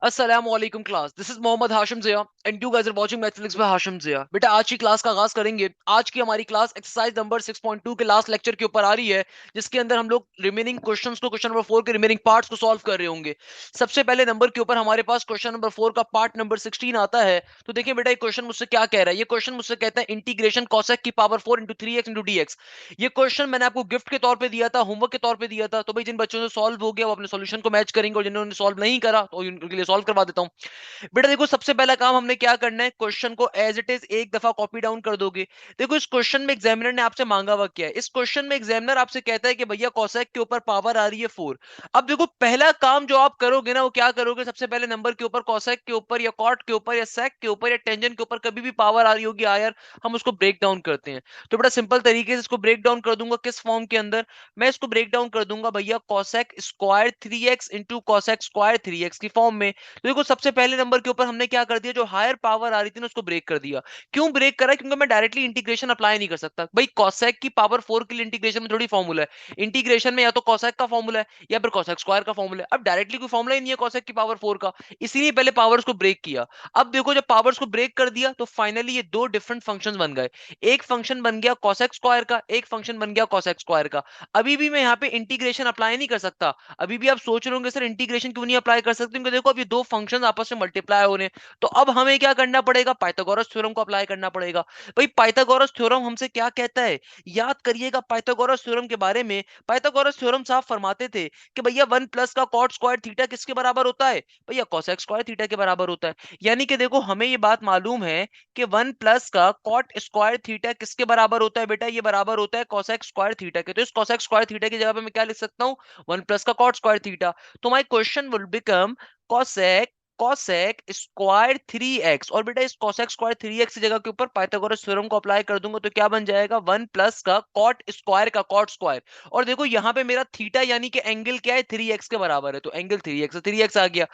अस्सलामुअलैकुम class, this is Mohammad Hashim Zia and you guys are watching mathematics by Hashim Zia. बेटा आज की क्लास का आगाज करेंगे। आज की हमारी क्लास एक्सरसाइज नंबर 6.2 के लास्ट लेक्चर के ऊपर आ रही है, जिसके अंदर हम लोग रिमेनिंग क्वेश्चंस को, क्वेश्चन नंबर 4 के रिमेनिंग पार्ट्स को सॉल्व कर रहे होंगे। सबसे पहले नंबर के ऊपर हमारे पास क्वेश्चन नंबर 4 का पार्ट नंबर 16 आता है। तो देखिए बेटा, ये क्वेश्चन मुझसे क्या कह रहा है। ये क्वेश्चन मुझसे कहता है इंटीग्रेशन cosec की power 4 into 3x into dx। ये क्वेश्चन मैंने आपको गिफ्ट के तौर पे दिया था, होमवर्क के तौर पे दिया था। तो भाई जिन बच्चों ने सॉल्व हो गया वो अपने सॉल्यूशन को मैच करेंगे, और जिन्होंने सॉल्व नहीं करा तो उनके लिए सॉल्व करवा देता हूँ। बेटा देखो, सबसे पहला काम हमने क्या करना है, क्वेश्चन को एज इट इज एक दफा कॉपी डाउन कर दोगे। देखो इस क्वेश्चन में एग्जामिनर ने आपसे मांगा हुआ क्या है। इस क्वेश्चन में एग्जामिनर आपसे कहता है कि भैया कोसेक के ऊपर पावर आ रही है 4। अब देखो पहला काम जो आप करोगे ना, वो क्या करोगे, सबसे पहले नंबर के ऊपर कोसेक के ऊपर या कॉट के ऊपर या सेक के ऊपर या टेंजेंट के ऊपर कभी भी पावर आ रही होगी आयर, हम उसको ब्रेक डाउन करते हैं। तो बड़ा सिंपल तरीके से इसको ब्रेक डाउन कर दूंगा। किस फॉर्म के अंदर मैं इसको ब्रेक डाउन कर दूंगा भैया, cosec square 3x into cosec square 3x की फॉर्म में। तो देखो सबसे पहले नंबर के ऊपर हमने क्या कर दिया, जो हायर पावर आ रही थी ना उसको ब्रेक कर दिया। क्यों ब्रेक करा, क्योंकि मैं डायरेक्टली इंटीग्रेशन अप्लाई नहीं कर सकता भाई। कॉसेक की पावर 4 के लिए इंटीग्रेशन में थोड़ी फॉर्मूला है। इंटीग्रेशन में या तो कॉसेक का फॉर्मूला है या फिर कॉसेक स्क्वायर का फॉर्मूला है। अब डायरेक्टली कोई फॉर्मूला ही नहीं है कॉसेक की पावर 4 का, इसीलिए पहले पावर्स को ब्रेक किया। अब देखो जब पावर्स को ब्रेक कर दिया तो फाइनली ये दो डिफरेंट फंक्शंस बन गए। एक फंक्शन बन गया कॉसेक स्क्वायर का, एक फंक्शन बन गया कॉसेक स्क्वायर का। अभी भी मैं यहाँ पे इंटीग्रेशन अप्लाई नहीं कर सकता। अभी भी आप सोच रहे होंगे सर इंटीग्रेशन क्यों नहीं अप्लाई कर सकते, क्योंकि देखो अभी दो फंक्शंस आपस में मल्टीप्लाई हो रहे हैं। तो अब हमें क्या करना पड़ेगा, पाइथागोरस थ्योरम को अप्लाई करना पड़ेगा। भाई पाइथागोरस थ्योरम हमसे क्या कहता है, याद करिएगा पाइथागोरस थ्योरम के बारे में। पाइथागोरस थ्योरम साफ फरमाते थे कि भैया 1 प्लस का कॉट स्क्वायर थीटा किसके बराबर होता है, भैया कोसेक स्क्वायर थीटा के बराबर होता है। यानी कि देखो हमें ये बात मालूम है कि 1 प्लस का कॉट स्क्वायर थीटा किसके बराबर होता है, बेटा ये बराबर होता है कोसेक स्क्वायर थीटा के। तो इस कोसेक स्क्वायर थीटा की जगह पे मैं क्या लिख सकता हूँ, 1 प्लस का कॉट स्क्वायर थीटा। तो my question will become cosec cosec square 3x। और बेटा इस cosec स्क्वायर 3x की जगह के ऊपर पाइथागोरस थ्योरम को अप्लाई कर दूंगा तो क्या बन जाएगा, 1 प्लस का कॉट स्क्वायर का कॉट स्क्वायर। और देखो यहां पे मेरा थीटा यानी कि एंगल क्या है, 3x के बराबर है, तो एंगल 3x, 3x आ गया।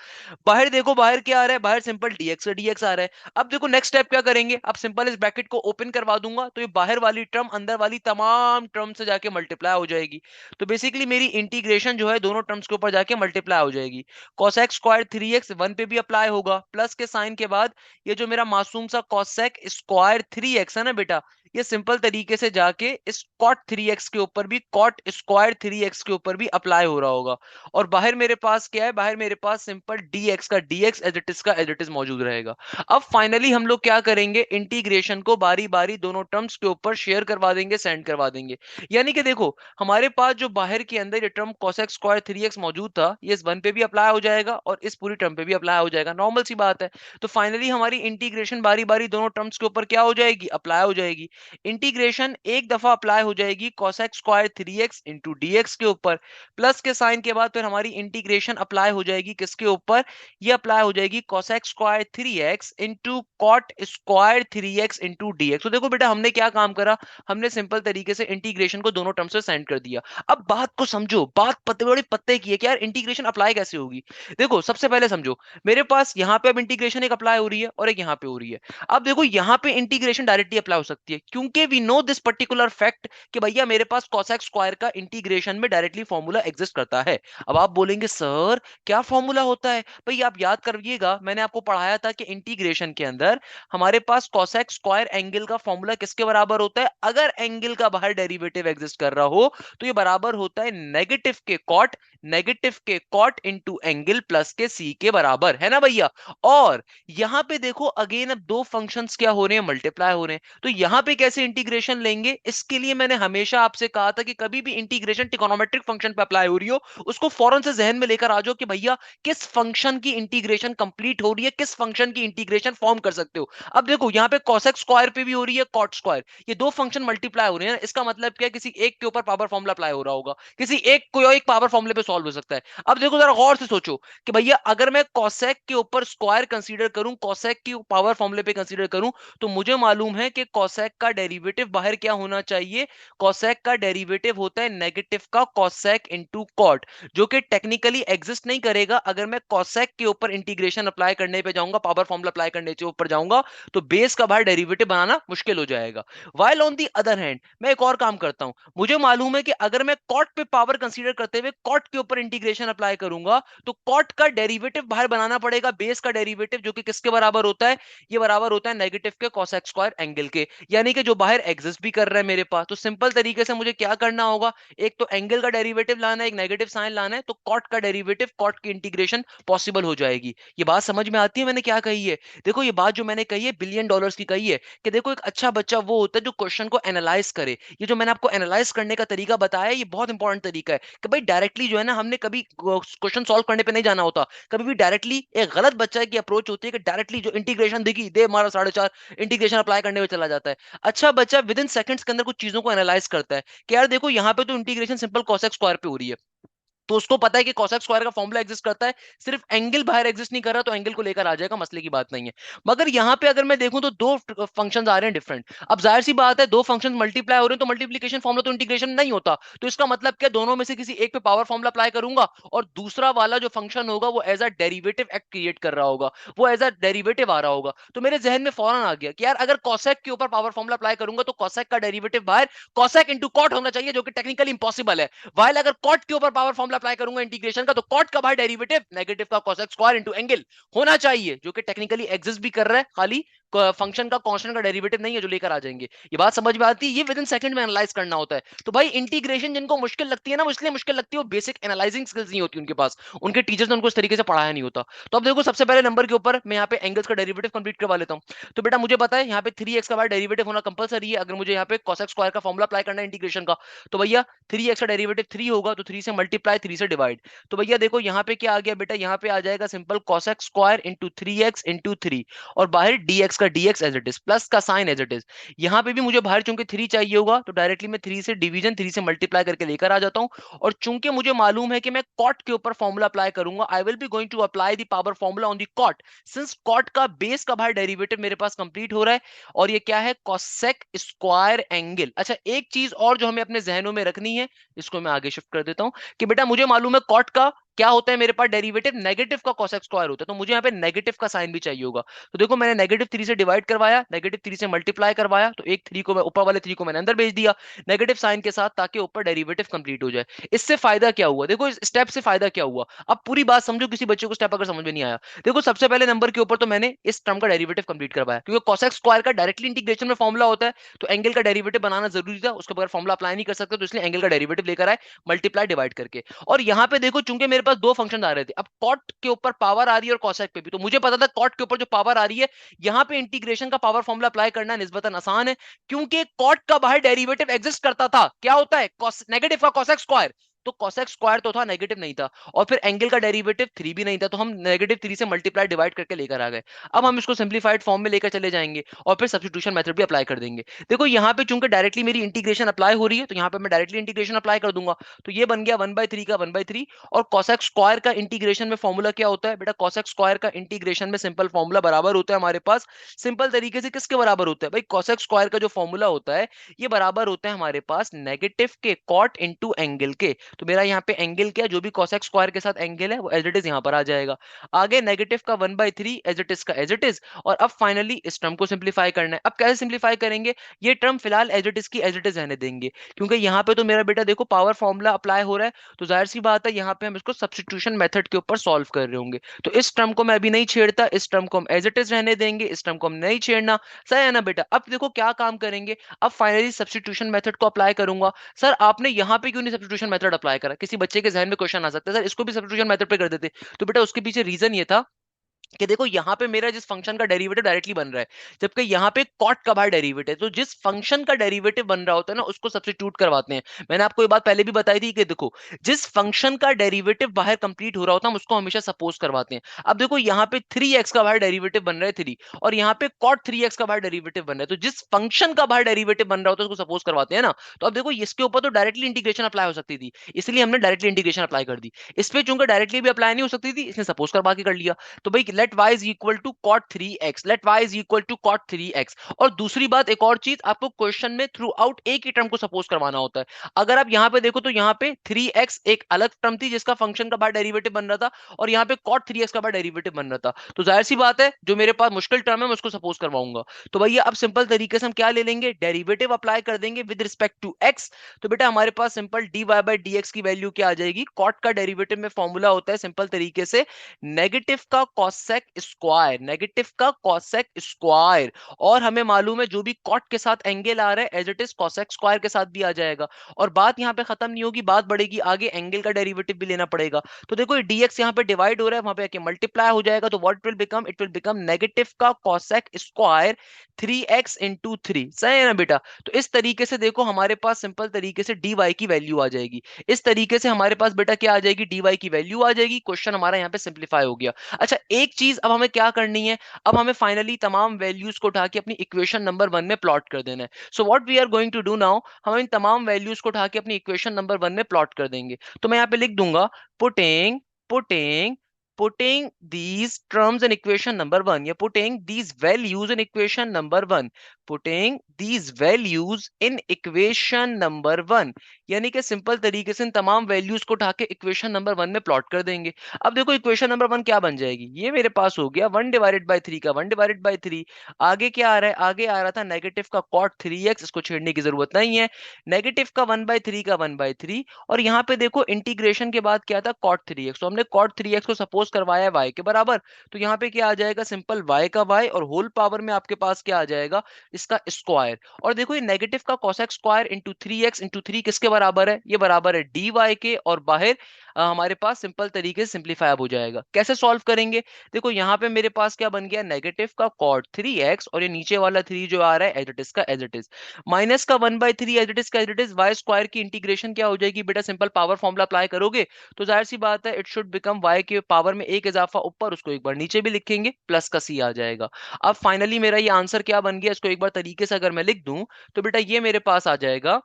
बाहर देखो बाहर क्या आ रहा है, बाहर सिंपल dx का dx आ रहा है। अब देखो नेक्स्ट स्टेप क्या करेंगे, अब सिंपल इस ब्रैकेट को ओपन करवा दूंगा तो ये बाहर वाली टर्म अंदर वाली तमाम टर्म से जाके मल्टीप्लाई हो जाएगी। तो बेसिकली मेरी इंटीग्रेशन जो है दोनों टर्म्स के ऊपर जाके मल्टीप्लाई हो जाएगी। cosec स्क्वायर 3x 1 पे भी अप्लाई होगा, प्लस के साइन के बाद ये जो मेरा मासूम सा cosec स्क्वायर 3x है ना बेटा, ये सिंपल तरीके से जाके इस cot 3x के ऊपर भी, cot स्क्वायर 3x के ऊपर भी अप्लाई हो रहा होगा। और बाहर मेरे पास क्या है, बाहर मेरे पास सिंपल dx का dx एज इट इज का एज इट इज मौजूद रहेगा। अब फाइनली हम लोग क्या करेंगे, इंटीग्रेशन को बारी बारी दोनों टर्म्स के ऊपर शेयर करवा देंगे, सेंड करवा देंगे। यानी कि देखो हमारे पास जो बाहर के अंदर ये टर्म cosec स्क्वायर 3x मौजूद था, ये इस 1 पे भी अप्लाई हो जाएगा और इस पूरी टर्म पे भी अप्लाई हो जाएगा, नॉर्मल सी बात है। तो फाइनली हमारी इंटीग्रेशन बारी बारी दोनों टर्म्स के ऊपर क्या हो जाएगी, अप्लाई हो जाएगी। इंटीग्रेशन एक दफा अप्लाई हो जाएगी cosec square 3x into dx के ऊपर, प्लस के साइन के बाद फिर हमारी इंटीग्रेशन अप्लाई हो जाएगी किसके ऊपर, ये अप्लाई हो जाएगी cosec square 3x into cot square 3x into dx। तो देखो बेटा हमने क्या काम करा, हमने सिंपल तरीके से इंटीग्रेशन को दोनों टर्म से सेंड कर दिया। अब बात को समझो, बात पत्ते बड़ी पत्ते की है कि यार इंटीग्रेशन अप्लाई कैसे होगी। देखो सबसे पहले समझो, मेरे पास यहां पे अब इंटीग्रेशन एक अप्लाई हो रही है और एक यहां पे हो रही है। अब देखो यहां पे इंटीग्रेशन डायरेक्टली अप्लाई हो सकती है क्योंकि we know this particular fact कि भैया मेरे पास cosec स्क्वायर का इंटीग्रेशन में डायरेक्टली फॉर्मूला एग्जिस्ट करता है। अब आप बोलेंगे सर क्या फॉर्मूला होता है, भाई आप याद करिएगा मैंने आपको पढ़ाया था कि इंटीग्रेशन के अंदर हमारे पास cosec स्क्वायर एंगल का फॉर्मूला किसके बराबर होता है, अगर एंगल का बाहर डेरिवेटिव एग्जिस्ट कर रहा हो तो ये बराबर होता है नेगेटिव के कॉट, नेगेटिव के कॉट इंटू एंगल प्लस के सी के बराबर, है ना भैया। और यहां पे देखो अगेन अब दो फंक्शंस क्या हो रहे हैं, मल्टीप्लाई हो रहे हैं। तो यहां पे कैसे इंटीग्रेशन लेंगे, इसके लिए मैंने हमेशा आपसे कहा था कि कभी भी इंटीग्रेशन ट्रिगोनोमेट्रिक फंक्शन पे अप्लाई हो रही हो उसको फौरन से जहन में लेकर आ जाओ कि भैया किस फंक्शन की इंटीग्रेशन कंप्लीट हो रही है, किस फंक्शन की इंटीग्रेशन फॉर्म कर सकते हो। अब देखो यहां पे cosec स्क्वायर पे भी हो रही है, cot स्क्वायर, ये दो फंक्शन मल्टीप्लाई हो रहे हैं, इसका मतलब क्या है, किसी एक के ऊपर पावर फॉर्मूला अप्लाई हो रहा होगा, किसी एक कोई और एक पावर फॉर्मूले पे सॉल्व हो सकता है। अब देखो जरा गौर से सोचो कि भैया अगर मैं cosec के ऊपर स्क्वायर कंसीडर करूं, cosec की पावर फॉर्मूले पे कंसीडर करूं, तो मुझे मालूम है कि cosec का डेरिवेटिव बाहर क्या होना चाहिए, cosec का डेरिवेटिव होता है नेगेटिव का cosec इंटू कॉट, जो कि टेक्निकली एग्जिस्ट नहीं करेगा। अगर मैं cosec के ऊपर इंटीग्रेशन अप्लाई करने पे जाऊंगा, पावर फॉर्मूला अप्लाई करने के ऊपर जाऊंगा, तो बेस का बाहर डेरिवेटिव बनाना मुश्किल हो जाएगा। While on the other hand मैं एक और काम करता हूं, मुझे मालूम है कि अगर मैं कॉट पे पावर कंसीडर करते हुए कॉट के ऊपर इंटीग्रेशन अप्लाई करूंगा तो कॉट का डेरिवेटिव बाहर बनाना पड़ेगा बेस का डेरिवेटिव, जो कि किसके बराबर होता है, ये बराबर होता है नेगेटिव के cosec स्क्वायर एंगल के, यानी कि जो बाहर एग्जिस्ट भी कर रहा है मेरे पास। तो सिंपल तरीके से मुझे क्या करना होगा, एक तो एंगल का डेरिवेटिव लाना है, एक नेगेटिव साइन लाना है, तो कॉट का डेरिवेटिव, कॉट की इंटीग्रेशन पॉसिबल हो जाएगी। ये बात समझ में आती है मैंने क्या कही है? देखो ये बात जो मैंने कही है बिलियन डॉलर्स की कही है, कि देखो एक अच्छा बच्चा वो होता है जो क्वेश्चन को एनालाइज करे। ये जो मैंने आपको एनालाइज करने का तरीका बताया है, ये बहुत इंपॉर्टेंट तरीका है कि भाई डायरेक्टली जो है ना, हमने कभी क्वेश्चन सॉल्व करने पे नहीं जाना होता। कभी भी डायरेक्टली एक गलत बच्चा की अप्रोच होती है कि डायरेक्टली जो इंटीग्रेशन दिखी दे मारा 4.5, इंटीग्रेशन अप्लाई करने में चला जाता है। अच्छा बच्चा विद इन सेकंड्स के अंदर कुछ चीजों को एनालाइज करता है कि यार देखो यहाँ पे तो इंटीग्रेशन सिंपल cosec स्क्वायर पे हो रही है, तो उसको पता है कि cosec स्क्वायर का फॉर्मूला एग्जिस्ट करता है, सिर्फ एंगल बाहर एग्जिस्ट नहीं कर रहा, तो एंगल को लेकर आ जाएगा, मसले की बात नहीं है। मगर यहां पे अगर मैं देखूं तो दो फंक्शंस आ रहे हैं डिफरेंट। अब जाहिर सी बात है, दो फंक्शंस मल्टीप्लाई हो रहे हैं, तो मल्टीप्लिकेशन फॉर्मूला तो इंटीग्रेशन नहीं होता। तो इसका मतलब क्या, दोनों में से किसी एक पे पावर फॉर्मूला अप्लाई करूंगा, और दूसरा वाला जो फंक्शन होगा वो as a derivative act create कर रहा होगा, वो एज अ डेरिवेटिव आ रहा होगा। तो मेरे जहन में फौरन आ गया कि यार अगर cosec के ऊपर पावर फॉर्मूला अप्लाई करूंगा, तो cosec का डेरिवेटिव बाहर cosec इंटू कॉट होना चाहिए, जो कि टेक्निकली इंपॉसिबल है। वाइल अगर कॉट के ऊपर पावर फॉर्मूला अप्लाई करूंगा इंटीग्रेशन का, तो कॉट का बाहर डेरिवेटिव नेगेटिव का cosec स्क्वायर इनटू एंगल होना चाहिए, जो कि टेक्निकली एग्जिस्ट भी कर रहा है, खाली फंक्शन का कांस्टेंट का डेरिवेटिव नहीं है जो लेकर आ जाएंगे। ये बात समझ में आती है? ये विद इन सेकंड में एनालाइज करना होता है। तो भाई इंटीग्रेशन जिनको मुश्किल लगती है ना, वो इसलिए मुश्किल लगती है, वो बेसिक एनालाइजिंग स्किल्स नहीं होती उनके पास, उनके टीचर्स ने उनको इस तरीके से पढ़ाया नहीं होता। तो अब देखो सबसे पहले नंबर के ऊपर मैं यहाँ पे एंगल्स का डेरिवेटिव कंप्लीट करवा लेता हूँ। तो बेटा मुझे पता है यहाँ पे 3x का बाहर डेरिवेटिव होना कंपलसरी है, अगर मुझे यहाँ पे cosec स्क्वायर का फॉर्मूला अप्लाई करना है इंटीग्रेशन का। तो भैया 3x का डेरिवेटिव 3 होगा, तो 3 से मल्टीप्लाई 3 से डिवाइड। तो भैया देखो यहाँ पे क्या आ गया बेटा, यहाँ पे आ जाएगा simple cosec square into 3x into 3, और बाहर dx का dx as it is, plus का साइन एज इट इज। यहाँ पे भी मुझे बाहर चूंकि 3 चाहिए होगा, तो डायरेक्टली मैं 3 से डिवीजन 3 से मल्टीप्लाई करके लेकर आ जाता हूँ। और चूंकि मुझे मालूम है कि मैं कॉट के ऊपर फॉर्मूला अप्लाई करूंगा, I will be going to apply the power formula on the cot, since cot का बेस का बाहर डेरिवेटिव मेरे पास कंप्लीट हो रहा है, और ये क्या है, cosec स्क्वायर एंगल। अच्छा एक चीज और जो हमें अपने जहनों में रखनी है, इसको मैं आगे शिफ्ट कर देता हूं, कि बेटा मुझे मालूम है कॉट का क्या होता है, मेरे पास डेरिवेटिव नेगेटिव का cosec स्क्वायर होता है, तो मुझे यहाँ पे नेगेटिव का साइन भी चाहिए होगा। तो देखो मैंने नेगेटिव 3 से डिवाइड करवाया, नेगेटिव 3 से मल्टीप्लाई करवाया, तो एक 3 को मैं ऊपर वाले 3 को मैंने अंदर भेज दिया नेगेटिव साइन के साथ, ताकि ऊपर डेरिवेटिव कंप्लीट हो जाए। इससे फायदा क्या हुआ, देखो इस स्टेप से फायदा क्या हुआ, अब पूरी बात समझो, किसी बच्चे को स्टेप अगर समझ में नहीं आया। देखो सबसे पहले नंबर के ऊपर तो मैंने इस टर्म का डेरिवेटिव कंप्लीट करवाया, क्योंकि cosec स्क्वायर का डायरेक्टली इंटीग्रेशन में फॉर्मूला होता है, तो एंगल का डेरिवेटिव बनाना जरूरी था, उसके बगैर फॉर्मूला अप्लाई नहीं कर सकते, तो इसलिए एंगल का डेरिवेटिव लेकर आए, मल्टीप्लाई डिवाइड करके। और यहाँ पे देखो चूंकि मेरे पास दो फंक्शन आ रहे थे, अब कॉट के ऊपर पावर आ रही है और cosec पे भी, तो मुझे पता था कॉट के ऊपर जो पावर आ रही है, यहाँ पे इंटीग्रेशन का पावर फॉर्मूला अप्लाई करना निस्बतन आसान है, क्योंकि कॉट का बाहर डेरिवेटिव एग्जिस्ट करता था, क्या होता है, नेगेटिव का cosec स्क्वायर, तो cosec स्क्वायर तो था, नेगेटिव नहीं था, और फिर एंगल का डेरिवेटिव 3 भी नहीं था, तो हम नेगेटिव 3 से मल्टीप्लाई डिवाइड करके लेकर आ गए। अब हम इसको सिंप्लीफाइड फॉर्म में लेकर चले जाएंगे, और फिर सब्स्टिट्यूशन मेथड भी अप्लाई कर देंगे। देखो यहाँ पे चूंकि डायरेक्टली मेरी इंटीग्रेशन अप्लाई हो रही है, तो यहाँ पे मैं डायरेक्टली इंटीग्रेशन अप्लाई कर दूंगा, तो ये बन गया 1/3 का 1/3। और cosec स्क्वायर का इंटीग्रेशन में फॉर्मूला क्या होता है बेटा, cosec स्क्वायर का इंटीग्रेशन में सिंपल फॉर्मूला बराबर होता है हमारे पास, सिंपल तरीके से किसके बराबर होता है भाई, cosec स्क्वायर का जो फॉर्मूला होता है, ये बराबर होता है हमारे पास नेगेटिव के कॉट इंटू एंगल के। तो मेरा यहाँ पे एंगल क्या, जो भी cosec स्क्वायर के साथ एंगल है वो एज इट इज यहाँ पर आ जाएगा। आगे नेगेटिव का 1/3 एज इट इज का एज इट इज, और अब फाइनली इस टर्म को सिंप्लीफाई करना है। अब कैसे सिंप्लीफाई करेंगे, ये टर्म फिलहाल एज इट इज की एज इट इज रहने देंगे, क्योंकि यहाँ पे तो मेरा बेटा देखो पावर फॉर्मूला अप्लाई हो रहा है, तो जाहिर सी बात है यहाँ पे हम इसको सब्स्टिट्यूशन मेथड के ऊपर सॉल्व कर रहे होंगे। तो इस टर्म को मैं अभी नहीं छेड़ता, इस टर्म को हम एज इट इज रहने देंगे, इस टर्म को हम नहीं छेड़ना। सही है ना बेटा? अब देखो क्या काम करेंगे, अब फाइनली सब्स्टिट्यूशन मेथड को अप्लाई करूंगा। सर आपने यहाँ पे क्यों नहीं सब्स्टिट्यूशन मेथड अप्लाई करा? किसी बच्चे के जहन में क्वेश्चन आ सकता है, सर इसको भी सब्स्टिट्यूशन मेथड पे कर देते। तो बेटा उसके पीछे रीजन ये था कि देखो यहाँ पे मेरा जिस फंक्शन का डेरिवेटिव डायरेक्टली बन रहा है, जबकि यहाँ पे कॉट का बाहर डेरिवेटिव है, तो जिस फंक्शन का डेरिवेटिव बन रहा होता है ना, उसको सब्स्टिट्यूट करवाते हैं। मैंने आपको ये बात पहले भी बताई थी कि देखो जिस फंक्शन का डेरिवेटिव बाहर कंप्लीट हो रहा होता है, हम उसको हमेशा सपोज करवाते हैं। अब देखो यहाँ पे 3x का बाहर डेरिवेटिव बन रहा है 3, और यहाँ पे कॉट 3x का बाहर डेरिवेटिव बन रहा है, तो जिस फंक्शन का बाहर डेरिवेटिव बन रहा होता है उसको सपोज करवाते हैं ना। तो अब देखो इसके ऊपर तो डायरेक्टली इंटीग्रेशन अप्लाई हो सकती थी, इसलिए हमने डायरेक्टली इंटीग्रेशन अप्लाई कर दी। इस पे चूंकि डायरेक्टली भी अप्लाई नहीं हो सकती थी, इसने सपोज करवा के कर लिया। तो भाई let y is equal to cot 3x, let y is equal to cot 3x। और दूसरी बात, एक और चीज, आपको क्वेश्चन में थ्रू आउट एक ही टर्म को सपोज करवाना होता है। अगर आप यहां पे देखो तो यहाँ पे 3x एक अलग टर्म थी जिसका फंक्शन का बाहर डेरिवेटिव बन रहा था, और यहाँ पे cot 3x का बाहर डेरिवेटिव बन रहा था। तो जाहिर सी बात है जो मेरे पास मुश्किल टर्म है मैं उसको सपोज करवाऊंगा। तो भैया अब सिंपल तरीके से हम क्या ले लेंगे, डेरिवेटिव अप्लाई कर देंगे विद रिस्पेक्ट टू x। तो बेटा हमारे पास सिंपल dy बाई dx की वैल्यू क्या आ जाएगी, cot का डेरिवेटिव में फॉर्मूला होता है सिंपल तरीके से नेगेटिव का cosec स्क्वायर, नेगेटिव का cosec स्क्वायर। और हमें मालूम है जो भी cot के साथ एंगल आ रहा है as it is cosec square के साथ भी आ जाएगा। और बात यहाँ पे खत्म नहीं होगी, बात बढ़ेगी आगे, एंगल का डेरिवेटिव भी लेना पड़ेगा। तो देखो ये dx यहाँ पे डिवाइड हो रहा है, वहां पे आके मल्टीप्लाई हो जाएगा, तो what will become, it will become negative का cosec स्क्वायर 3x इंटू 3। सही है ना बेटा। तो इस तरीके से देखो हमारे पास सिंपल तरीके से dy की वैल्यू आ जाएगी। इस तरीके से हमारे पास बेटा क्या आ जाएगी, dy की वैल्यू आ जाएगी। क्वेश्चन हमारा यहाँ पे सिंप्लीफाई हो गया। अच्छा एक चीज अब हमें क्या करनी है, अब हमें फाइनली तमाम वैल्यूज को उठा के अपनी इक्वेशन नंबर 1 में प्लॉट कर देना है। So what we are going to do now, हम इन तमाम वैल्यूज को उठा के अपनी इक्वेशन नंबर 1 में प्लॉट कर देंगे। तो मैं यहाँ पे लिख दूंगा putting putting putting these terms in equation number 1, या putting these values in equation number 1, putting these values in equation number 1। यानी कि सिंपल तरीके से इन तमाम वैल्यूज को उठा के इक्वेशन नंबर 1 में प्लॉट कर देंगे। अब देखो इक्वेशन नंबर 1 क्या बन जाएगी, ये मेरे पास हो गया 1 डिवाइडेड बाई 3 का 1 डिवाइडेड बाई 3। आगे क्या आ रहा है, आगे आ रहा था नेगेटिव का cot 3x, इसको छेड़ने की जरूरत नहीं है। नेगेटिव का 1/3 का 1/3, और यहाँ पे देखो इंटीग्रेशन के बाद क्या था cot 3x, तो हमने cot 3x को सपोज करवाया y के बराबर। तो यहाँ पे क्या आ जाएगा, सिंपल y का y, और होल पावर में आपके पास क्या आ जाएगा, इसका स्क्वायर। और देखो ये नेगेटिव का cosec square into 3x into 3 किसके बराबर है, ये बराबर है dy के, और बाहर हमारे पास सिंपल तरीके से सिंप्लीफाई हो जाएगा। कैसे सॉल्व करेंगे, देखो यहाँ पे मेरे पास क्या बन गया, नेगेटिव का cot 3x, और ये नीचे वाला 3 जो आ रहा है एज इट इज का एज इट इज, माइनस का 1/3 एज इट इज का as it is, y square की इंटीग्रेशन क्या हो जाएगी बेटा, सिंपल पावर फॉर्मूला अप्लाई करोगे तो जाहिर सी बात है इट शुड बिकम वाई के पावर में एक इजाफा ऊपर, उसको एक बार नीचे भी लिखेंगे, प्लस का सी आ जाएगा। अब फाइनली मेरा ये आंसर क्या बन गया, इसको एक बार तरीके से अगर मैं लिख दूं तो बेटा ये मेरे पास आ जाएगा,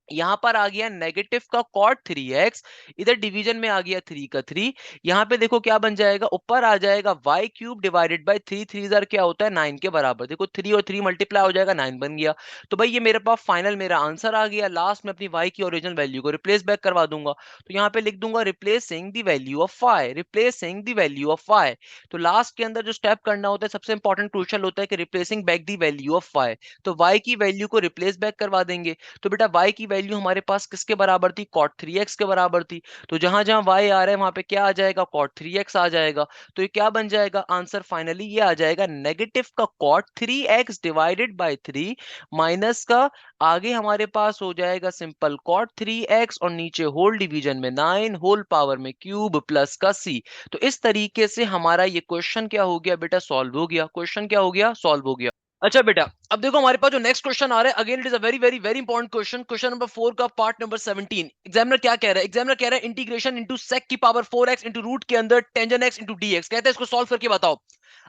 यहां पर आ गया नेगेटिव का cot 3x, इधर डिवीजन में आ गया 3 का 3। यहां पे देखो क्या बन जाएगा, ऊपर आ जाएगा y क्यूब डिवाइडेड बाय 3, 3 हजार क्या होता है 9 के बराबर। देखो 3 और 3 मल्टीप्लाई हो जाएगा 9 बन गया। तो भाई ये मेरे पास फाइनल मेरा आंसर आ गया। लास्ट में अपनी y की ओरिजिनल वैल्यू को रिप्लेस बैक करवा दूंगा। तो यहाँ पे लिख दूंगा replacing the value of y, replacing the value of y। तो लास्ट के अंदर जो स्टेप करना होता है सबसे इंपॉर्टेंट क्रूशियल होता है कि replacing back the value of y। तो y की वैल्यू को रिप्लेस बैक करवा देंगे। तो बेटा y की वैल्यू हमारे पास किसके बराबर थी, cot 3x के बराबर थी। तो जहां जहां y आ रहा है वहां पे क्या आ जाएगा, cot 3x आ जाएगा। तो ये क्या बन जाएगा आंसर, फाइनली ये आ जाएगा नेगेटिव का cot 3x divided by 3, minus का आगे हमारे पास हो जाएगा सिंपल cot 3x, और नीचे होल डिवीजन में 9 होल पावर में क्यूब प्लस का c। तो इस तरीके से हमारा ये क्वेश्चन क्या हो गया बेटा, सॉल्व हो गया। क्वेश्चन क्या हो गया, सॉल्व हो गया। अच्छा बेटा अब देखो हमारे पास जो नेक्स्ट क्वेश्चन आ रहा है, again it is a very very very important question, question number 4 का पार्ट नंबर 17। एग्जामिनर क्या कह रहा है, एग्जामिनर कह रहा है इंटीग्रेशन इनटू sec की पावर 4x इंटू रूट के अंदर टेंजन x इंटू dx, कहते हैं इसको सॉल्व करके बताओ।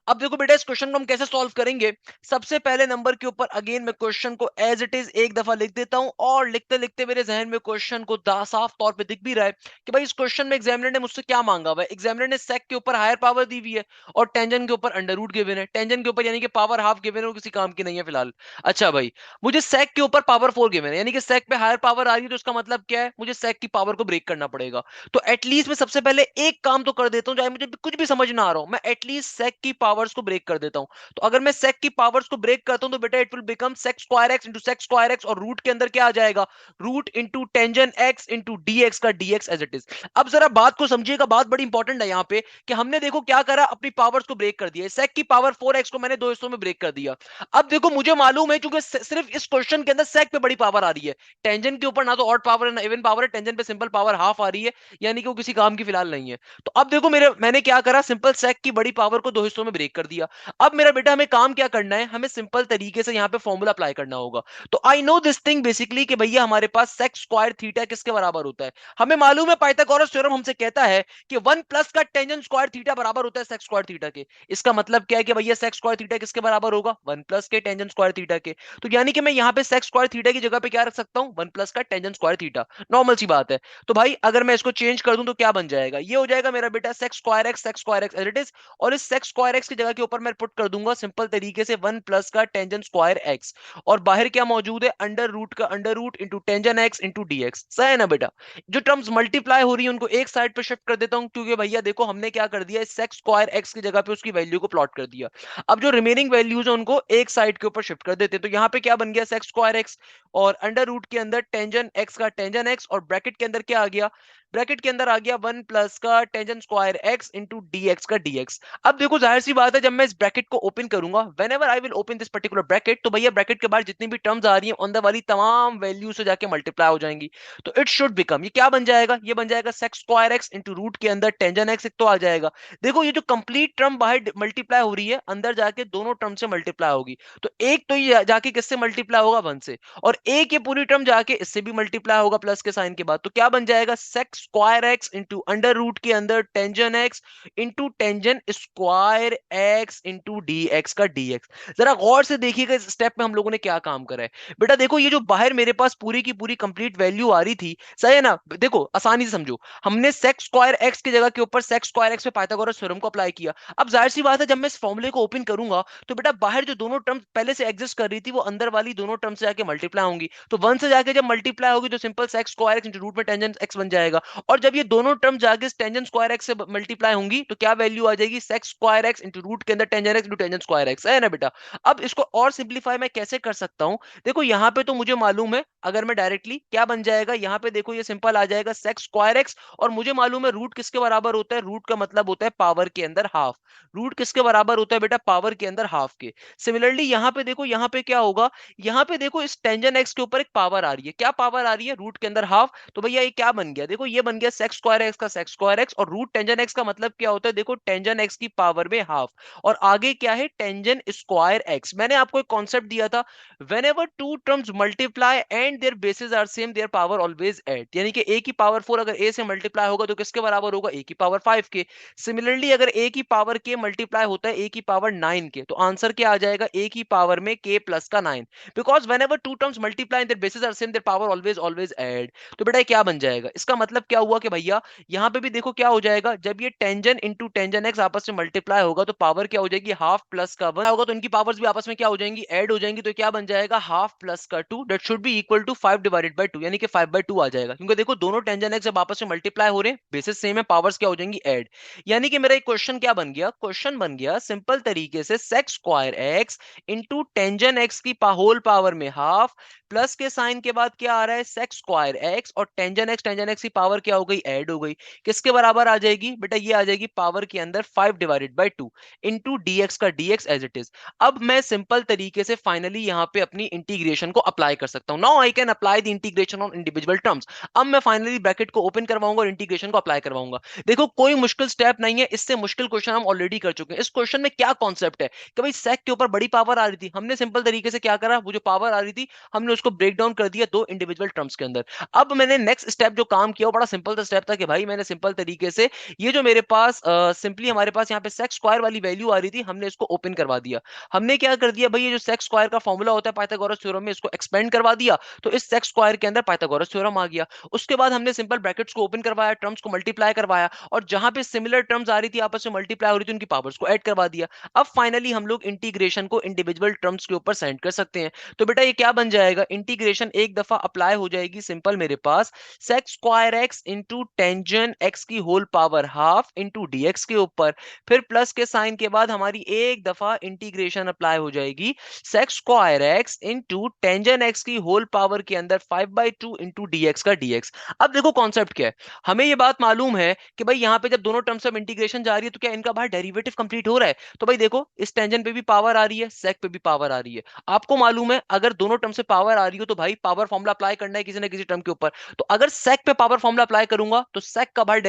अब देखो बेटा इस क्वेश्चन को हम कैसे सॉल्व करेंगे, सबसे पहले नंबर के ऊपर अगेन मैं क्वेश्चन को एज इट इज एक दफा लिख देता हूं, और लिखते लिखते मेरे जहन में क्वेश्चन को साफ तौर पे दिख भी रहा है कि भाई इस क्वेश्चन में एग्जामिनर ने मुझसे क्या मांगा हुआ है। एग्जामिनर ने sec के ऊपर हायर पावर दी हुई है, और टेंजन के ऊपर अंडर रूट गिवन है। टेंजन के ऊपर यानी कि पावर हाफ गिवन है, वो किसी काम की नहीं है फिलहाल। अच्छा भाई मुझे sec के ऊपर पावर 4 गिवन है, यानी कि sec पे हायर पावर आ रही है, तो उसका मतलब क्या है, मुझे sec की पावर को ब्रेक करना पड़ेगा। तो एटलीस्ट मैं सबसे पहले एक काम तो कर देता हूं, चाहे मुझे कुछ भी समझ ना आ रहा हो, मैं एटलीस्ट sec की पावर्स को ब्रेक कर देता हूं। तो अगर मैं sec की पावर्स को ब्रेक करता हूं तो बेटा it will become sec square x into sec square x, और रूट के अंदर क्या आ जाएगा, root into tangent x into dx का dx एज इट इज। अब जरा बात को समझिएगा, बात बड़ी इंपॉर्टेंट है यहाँ पे कि हमने देखो क्या करा, अपनी पावर्स को ब्रेक कर दिया। sec की पावर 4x को मैंने दो हिस्सों में ब्रेक कर दिया। अब देखो मुझे मालूम है क्योंकि सिर्फ इस क्वेश्चन के अंदर sec पे बड़ी पावर आ रही है, टेंजन के ऊपर ना तो ऑड पावर है ना इवन पावर है, टेंजन पे सिंपल पावर हाफ आ रही है, यानी कि वो किसी काम की फिलहाल नहीं है। तो अब देखो मैंने क्या करा, सिंपल sec की बड़ी पावर को दो हिस्सों में ब्रेक टेक कर दिया। अब मेरा बेटा हमें काम क्या करना है, हमें सिंपल तरीके से यहाँ पे फॉर्मूला अप्लाई करना होगा। तो I know this thing basically कि भैया हमारे पास सेक स्क्वायर थीटा किसके बराबर होता है। हमें मालूम है पाइथागोरस थ्योरम हमसे कहता है कि 1 प्लस का टेंजेंट स्क्वायर थीटा बराबर होता है सेक स्क्वायर थीटा के। इसका मतलब क्या है कि भैया सेक स्क्वायर थीटा किसके बराबर होगा, 1 प्लस के टेंजेंट स्क्वायर थीटा के। तो यानी कि मैं यहाँ पे सेक स्क्वायर थीटा की जगह पे क्या रख सकता हूँ, 1 प्लस का टेंजेंट स्क्वायर थीटा। नॉर्मल सी बात है। तो भाई अगर मैं इसको चेंज कर दूं तो क्या बन जाएगा, ये हो जाएगा मेरा बेटा sec square x as it is. और इस सेक स्क्वायर एक्स की जगह के ऊपर मैं पुट कर दूंगा सिंपल तरीके से 1 प्लस का टेंजेंट स्क्वायर एक्स। और बाहर क्या मौजूद है, अंडर रूट का under root into tangent x into d x. सही है ना बेटा। जो टर्म्स मल्टीप्लाई हो रही है उनको एक साइड पे शिफ्ट कर देता हूं, क्योंकि भैया देखो हमने क्या कर दिया, सेक स्क्वायर एक्स की जगह पे उसकी वैल्यू को प्लॉट कर दिया। अब जो रिमेनिंग वैल्यूज है उनको एक साइड के ऊपर शिफ्ट कर देते, तो यहाँ पे क्या बन गया, सेक स्क्वायर एक्स और अंडर रूट के अंदर टेंजन एक्स का टेंजन एक्स, और ब्रैकेट के अंदर क्या आ गया, ब्रैकेट के अंदर आ गया 1 प्लस का tangent square x into dx का डीएक्स। अब देखो जाहिर सी बात है, जब मैं इस ब्रैकेट को ओपन करूंगा, when ever I will open this particular bracket, तो भैया ब्रैकेट के बाहर जितनी भी टर्म्स आ रही है अंदर वाली तमाम वैल्यू से जाके मल्टीप्लाई हो जाएंगी। तो इट शुड बिकम, ये क्या बन जाएगा, ये बन जाएगा sec square x into root के अंदर टेंजन एक्स, एक तो आ जाएगा। देखो ये जो कंप्लीट टर्म बाहर मल्टीप्लाई हो रही है, अंदर जाके दोनों टर्म से मल्टीप्लाई होगी। तो एक तो ये जाके किससे मल्टीप्लाई होगा, 1 से, और एक ये पूरी टर्म जाके इससे भी मल्टीप्लाई होगा प्लस के साइन के बाद। तो क्या बन जाएगा, sec square x into under root के अंदर tangent x into tangent square x into d x का डी एक्स। जरा गौर से देखिएगा इस स्टेप में हम लोगों ने क्या काम करा है। बेटा देखो ये जो बाहर मेरे पास पूरी की पूरी कंप्लीट वैल्यू आ रही थी, सही है ना, देखो आसानी से समझो, हमने सेक स्क्वायर एक्स की जगह के ऊपर सेक स्क्वायर एक्स पे पाइथागोरस थ्योरम को अप्लाई किया। अब जाहिर सी बात है, जब मैं इस फॉर्मूले को ओपन करूंगा तो बेटा बाहर जो दोनों टर्म्स पहले से एग्जिस्ट कर रही थी वो अंदर वाली दोनों टर्म से जाके मल्टीप्लाई होंगी। तो 1 से जाके जब मल्टीप्लाई होगी तो simple sec square x root में टेंजेंट एक्स बन जाएगा। और जब ये दोनों टर्म जाके टेंजेंट स्क्वायर एक्स से मल्टीप्लाई होंगी तो क्या वैल्यू आ जाएगी, sec square x into root के अंदर tangent x into tangent square x, है ना बेटा। अब इसको और सिंप्लीफाई मैं कैसे कर सकता हूं, देखो यहां पे तो मुझे मालूम है, अगर मैं डायरेक्टली क्या बन जाएगा, यहां पे देखो ये सिंपल आ जाएगा सेक स्क्वायर एक्स, और मुझे मालूम है रूट किसके बराबर होता है, रूट का मतलब होता है पावर के अंदर हाफ। रूट किसके बराबर होता है बेटा, पावर के अंदर हाफ के। सिमिलरली यहां पे देखो, यहां पे क्या होगा, यहां पे देखो इस टेंजन एक्स के ऊपर एक पावर आ रही है, क्या पावर आ रही है, रूट के अंदर हाफ। तो भैया ये क्या बन गया, देखो ये बन गया सेक स्क्वायर एक्स का सेक स्क्वायर एक्स, और रूट टेंजन एक्स का मतलब क्या होता है, देखो टेंजन एक्स की पावर में हाफ, और आगे क्या है, टेंजन स्क्वायर एक्स। मैंने आपको एक कॉन्सेप्ट दिया था, whenever two terms multiply and their bases are same their power always add, यानी कि a की पावर 4 अगर a से मल्टीप्लाई होगा तो किसके बराबर होगा, a की पावर 5 के। सिमिलरली अगर a की पावर k मल्टीप्लाई होता है a की पावर 9 के, तो आंसर क्या आ जाएगा, a की पावर में k प्लस का 9, because whenever two terms multiply and their bases are same their power always add। तो बेटा ये क्या बन जाएगा, इसका मतलब क्या हुआ कि भैया यहाँ पे भी देखो क्या हो जाएगा, जब ये टेंजन इंटू टेंजन एक्स आपस में मल्टीप्लाई होगा तो पावर क्या हो जाएगी, हाफ प्लस का 1 होगा, तो इनकी पावर्स भी आपस में क्या हो जाएंगी, ऐड हो जाएंगी। तो क्या बन जाएगा, हाफ प्लस का 2 that should be equal to 5 divided by 2, यानी कि 5/2 आ जाएगा, क्योंकि देखो दोनों टेंजन एक्स जब आपस में मल्टीप्लाई हो रहे हैं, बेसिस सेम है, पावर्स क्या हो जाएंगी, ऐड। यानी कि मेरा एक क्वेश्चन क्या बन गया, क्वेश्चन बन गया सिंपल तरीके से sec square x into tangent x की होल पावर में हाफ, प्लस के साइन के बाद क्या आ रहा है, सेक स्क्वायर एक्स, और टेंजन एक्स की पावर क्या हो गई, ऐड हो गई। किसके बराबर आ जाएगी बेटा, ये आ जाएगी पावर के अंदर 5 डिवाइडेड बाय 2 इंटू डीएक्स का डीएक्स एज इट इज। अब मैं सिंपल तरीके से फाइनली यहां पे अपनी इंटीग्रेशन को अप्लाई कर सकता हूं। Now I can apply the integration on individual terms. अब मैं फाइनली ब्रैकेट को ओपन करवाऊंगा और इंटीग्रेशन को अप्लाई करवाऊंगा। देखो कोई मुश्किल स्टेप नहीं है, इससे मुश्किल क्वेश्चन हम ऑलरेडी कर चुके हैं। इस क्वेश्चन में क्या कॉन्सेप्ट है कि भाई सेक के ऊपर बड़ी पावर आ रही थी, हमने सिंपल तरीके से क्या करा, वो जो पावर आ रही थी हमने उसको ब्रेक डाउन कर दिया दो इंडिविजुअल टर्म्स के अंदर। अब मैंने नेक्स्ट स्टेप जो काम किया वो बड़ा सिंपल सा स्टेप था कि भाई मैंने सिंपल तरीके से ये जो मेरे पास सिंपली हमारे पास यहाँ पे सेक स्क्वायर वाली वैल्यू आ रही थी, हमने इसको ओपन करवा दिया। हमने क्या कर दिया भाई, ये जो सेक स्क्वायर का फॉर्मूला होता है पाइथागोरस थ्योरम में, इसको एक्सपेंड करवा दिया, तो इस सेक स्क्वायर के अंदर पाइथागोरस थ्योरम आ गया। उसके बाद हमने सिंपल ब्रैकेट्स को ओपन करवाया, टर्म्स को मल्टीप्लाई करवाया, और जहां पे सिमिलर टर्म्स आ रही थी आपस में मल्टीप्लाई हो रही थी, उनकी पावर्स को ऐड करवा दिया। अब फाइनली हम लोग इंटीग्रेशन को इंडिविजुअल टर्म्स के ऊपर सेंड कर सकते हैं। तो बेटा ये क्या बन जाएगा, इंटीग्रेशन एक दफा अप्लाई हो जाएगी सिंपल मेरे पास sec square x into tangent x की whole power half into DX के ऊपर, फिर प्लस के साइन के बाद हमारी एक दफा इंटीग्रेशन अप्लाई हो जाएगी sec square x into tangent x की होल पावर के अंदर 5/2 इंटू डीएक्स का डीएक्स। अब देखो कॉन्सेप्ट क्या है, हमें ये बात मालूम है कि भाई यहाँ पे जब दोनों टर्म्स ऑफ इंटीग्रेशन जा रही है तो क्या इनका बाहर डेरिवेटिव कंप्लीट हो रहा है। तो भाई देखो इस टेंजन पे भी पावर आ रही है, सेक पे भी पावर आ रही है। आपको मालूम है अगर दोनों टर्म से पावर आ रही हो तो भाई पावर फॉर्मूला अप्लाई करना है किसी ना किसी टर्म के ऊपर। तो अगर सेक पे पावर फॉर्मूला अप्लाई करूंगा तो सेक का बाहर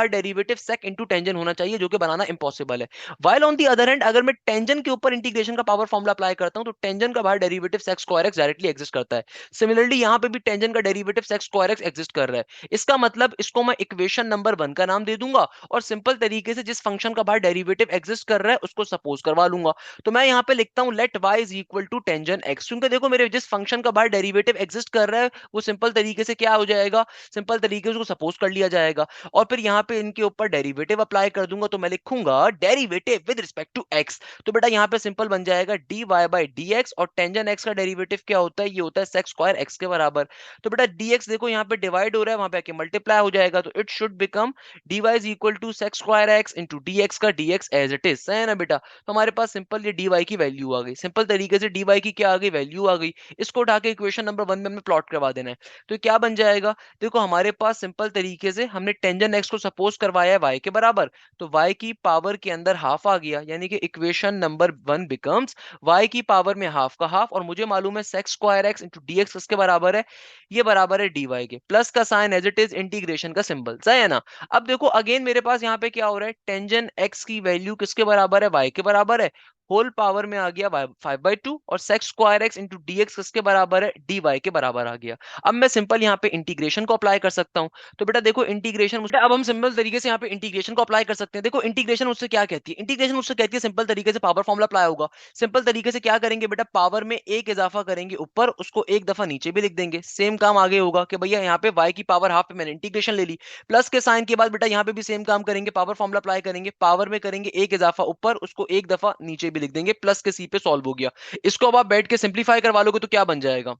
डेरिवेटिव सेक इंटू टेंजन होना चाहिए, जो कि बनाना इंपॉसिबल है। While on the other hand अगर मैं टेंजन के ऊपर इंटीग्रेशन का पावर फॉर्मूला अप्लाई करता हूं तो टेंजन का बाहर derivative sec square x directly exist करता है। सिमिलरली यहां पे भी टेंजन का derivative sec square x exist कर रहा है। इसका मतलब इसको मैं इक्वेशन नंबर 1 का नाम दे दूंगा और सिंपल तरीके से जिस फंक्शन का बाहर डेरिवेटिव एग्जिस्ट कर रहा है उसको सपोज करवा लूंगा। तो मैं यहां पे लिखता हूं let y is equal to tangent x, क्योंकि देखो मेरे जिस फंक्शन का बाहर डेरिवेटिव एग्जिस्ट कर रहा है वो सिंपल तरीके से क्या हो जाएगा, सिंपल तरीके से उसको सपोज कर लिया जाएगा और फिर यहां पे इनके ऊपर डेरिवेटिव अप्लाई कर दूंगा। तो मैं लिखूंगा derivative with respect to x। तो बेटा यहां पे सिंपल बन जाएगा dy बाई dx और टेंजन x का डेरिवेटिव क्या होता है, ये होता है sec स्क्वायर x के बराबर। तो बेटा dx देखो यहाँ पे डिवाइड हो रहा है, वहां पे आके मल्टीप्लाई हो जाएगा, तो it should become dy is equal to sec square x into dx का dx एज इट इज, है ना बेटा। तो हमारे पास सिंपल ये dy की वैल्यू आ गई, सिंपल तरीके से dy की क्या आ गई, वैल्यू आ गई। इसको उठा के इक्वेशन नंबर 1 में हमें प्लॉट करवा देना है। तो क्या बन जाएगा, देखो हमारे पास सिंपल तरीके से हमने टेंजन x को सपोज करवाया है y के बराबर, तो y की पावर के अंदर हाफ आ गया, यानी कि इक्वेशन नंबर 1 बिकम्स y की पावर में हाफ का हाफ, और मुझे मालूम है sec square x into dx किसके बराबर है, ये बराबर है dy के, प्लस का sign as it is integration का सिंबल, सही है ना। अब देखो अगेन मेरे पास यहाँ पे क्या हो रहा है, टेंजन x की वैल्यू किसके बराबर है, y के बराबर है, होल पावर में आ गया 5/2 और sec square x into dx किसके बराबर है, dy के बराबर आ गया। अब मैं सिंपल यहाँ पे इंटीग्रेशन को अप्लाई कर सकता हूँ। तो बेटा देखो इंटीग्रेशन मुझे, अब हम सिंपल तरीके से यहाँ पे इंटीग्रेशन को अप्लाई कर सकते हैं। देखो इंटीग्रेशन मुझसे क्या कहती है, इंटीग्रेशन मुझसे कहती है सिंपल तरीके से पावर फॉर्मूला अप्लाई होगा। सिंपल तरीके से क्या करेंगे बेटा, पावर में एक इजाफा करेंगे ऊपर, उसको एक दफा नीचे भी लिख देंगे। सेम काम आगे होगा कि भैया यहाँ पे y की पावर हाफ पे मैंने इंटीग्रेशन ले ली, प्लस के साइन के बाद बेटा यहाँ पे भी सेम काम करेंगे, पावर फॉर्मूला अप्लाई करेंगे, पावर में करेंगे एक इजाफा ऊपर, उसको एक दफा नीचे भी लिख देंगे, प्लस के सी पे सॉल्व हो गया। इसको अब आप बैठ के सिंप्लीफाई करवा लोगे तो क्या बन जाएगा,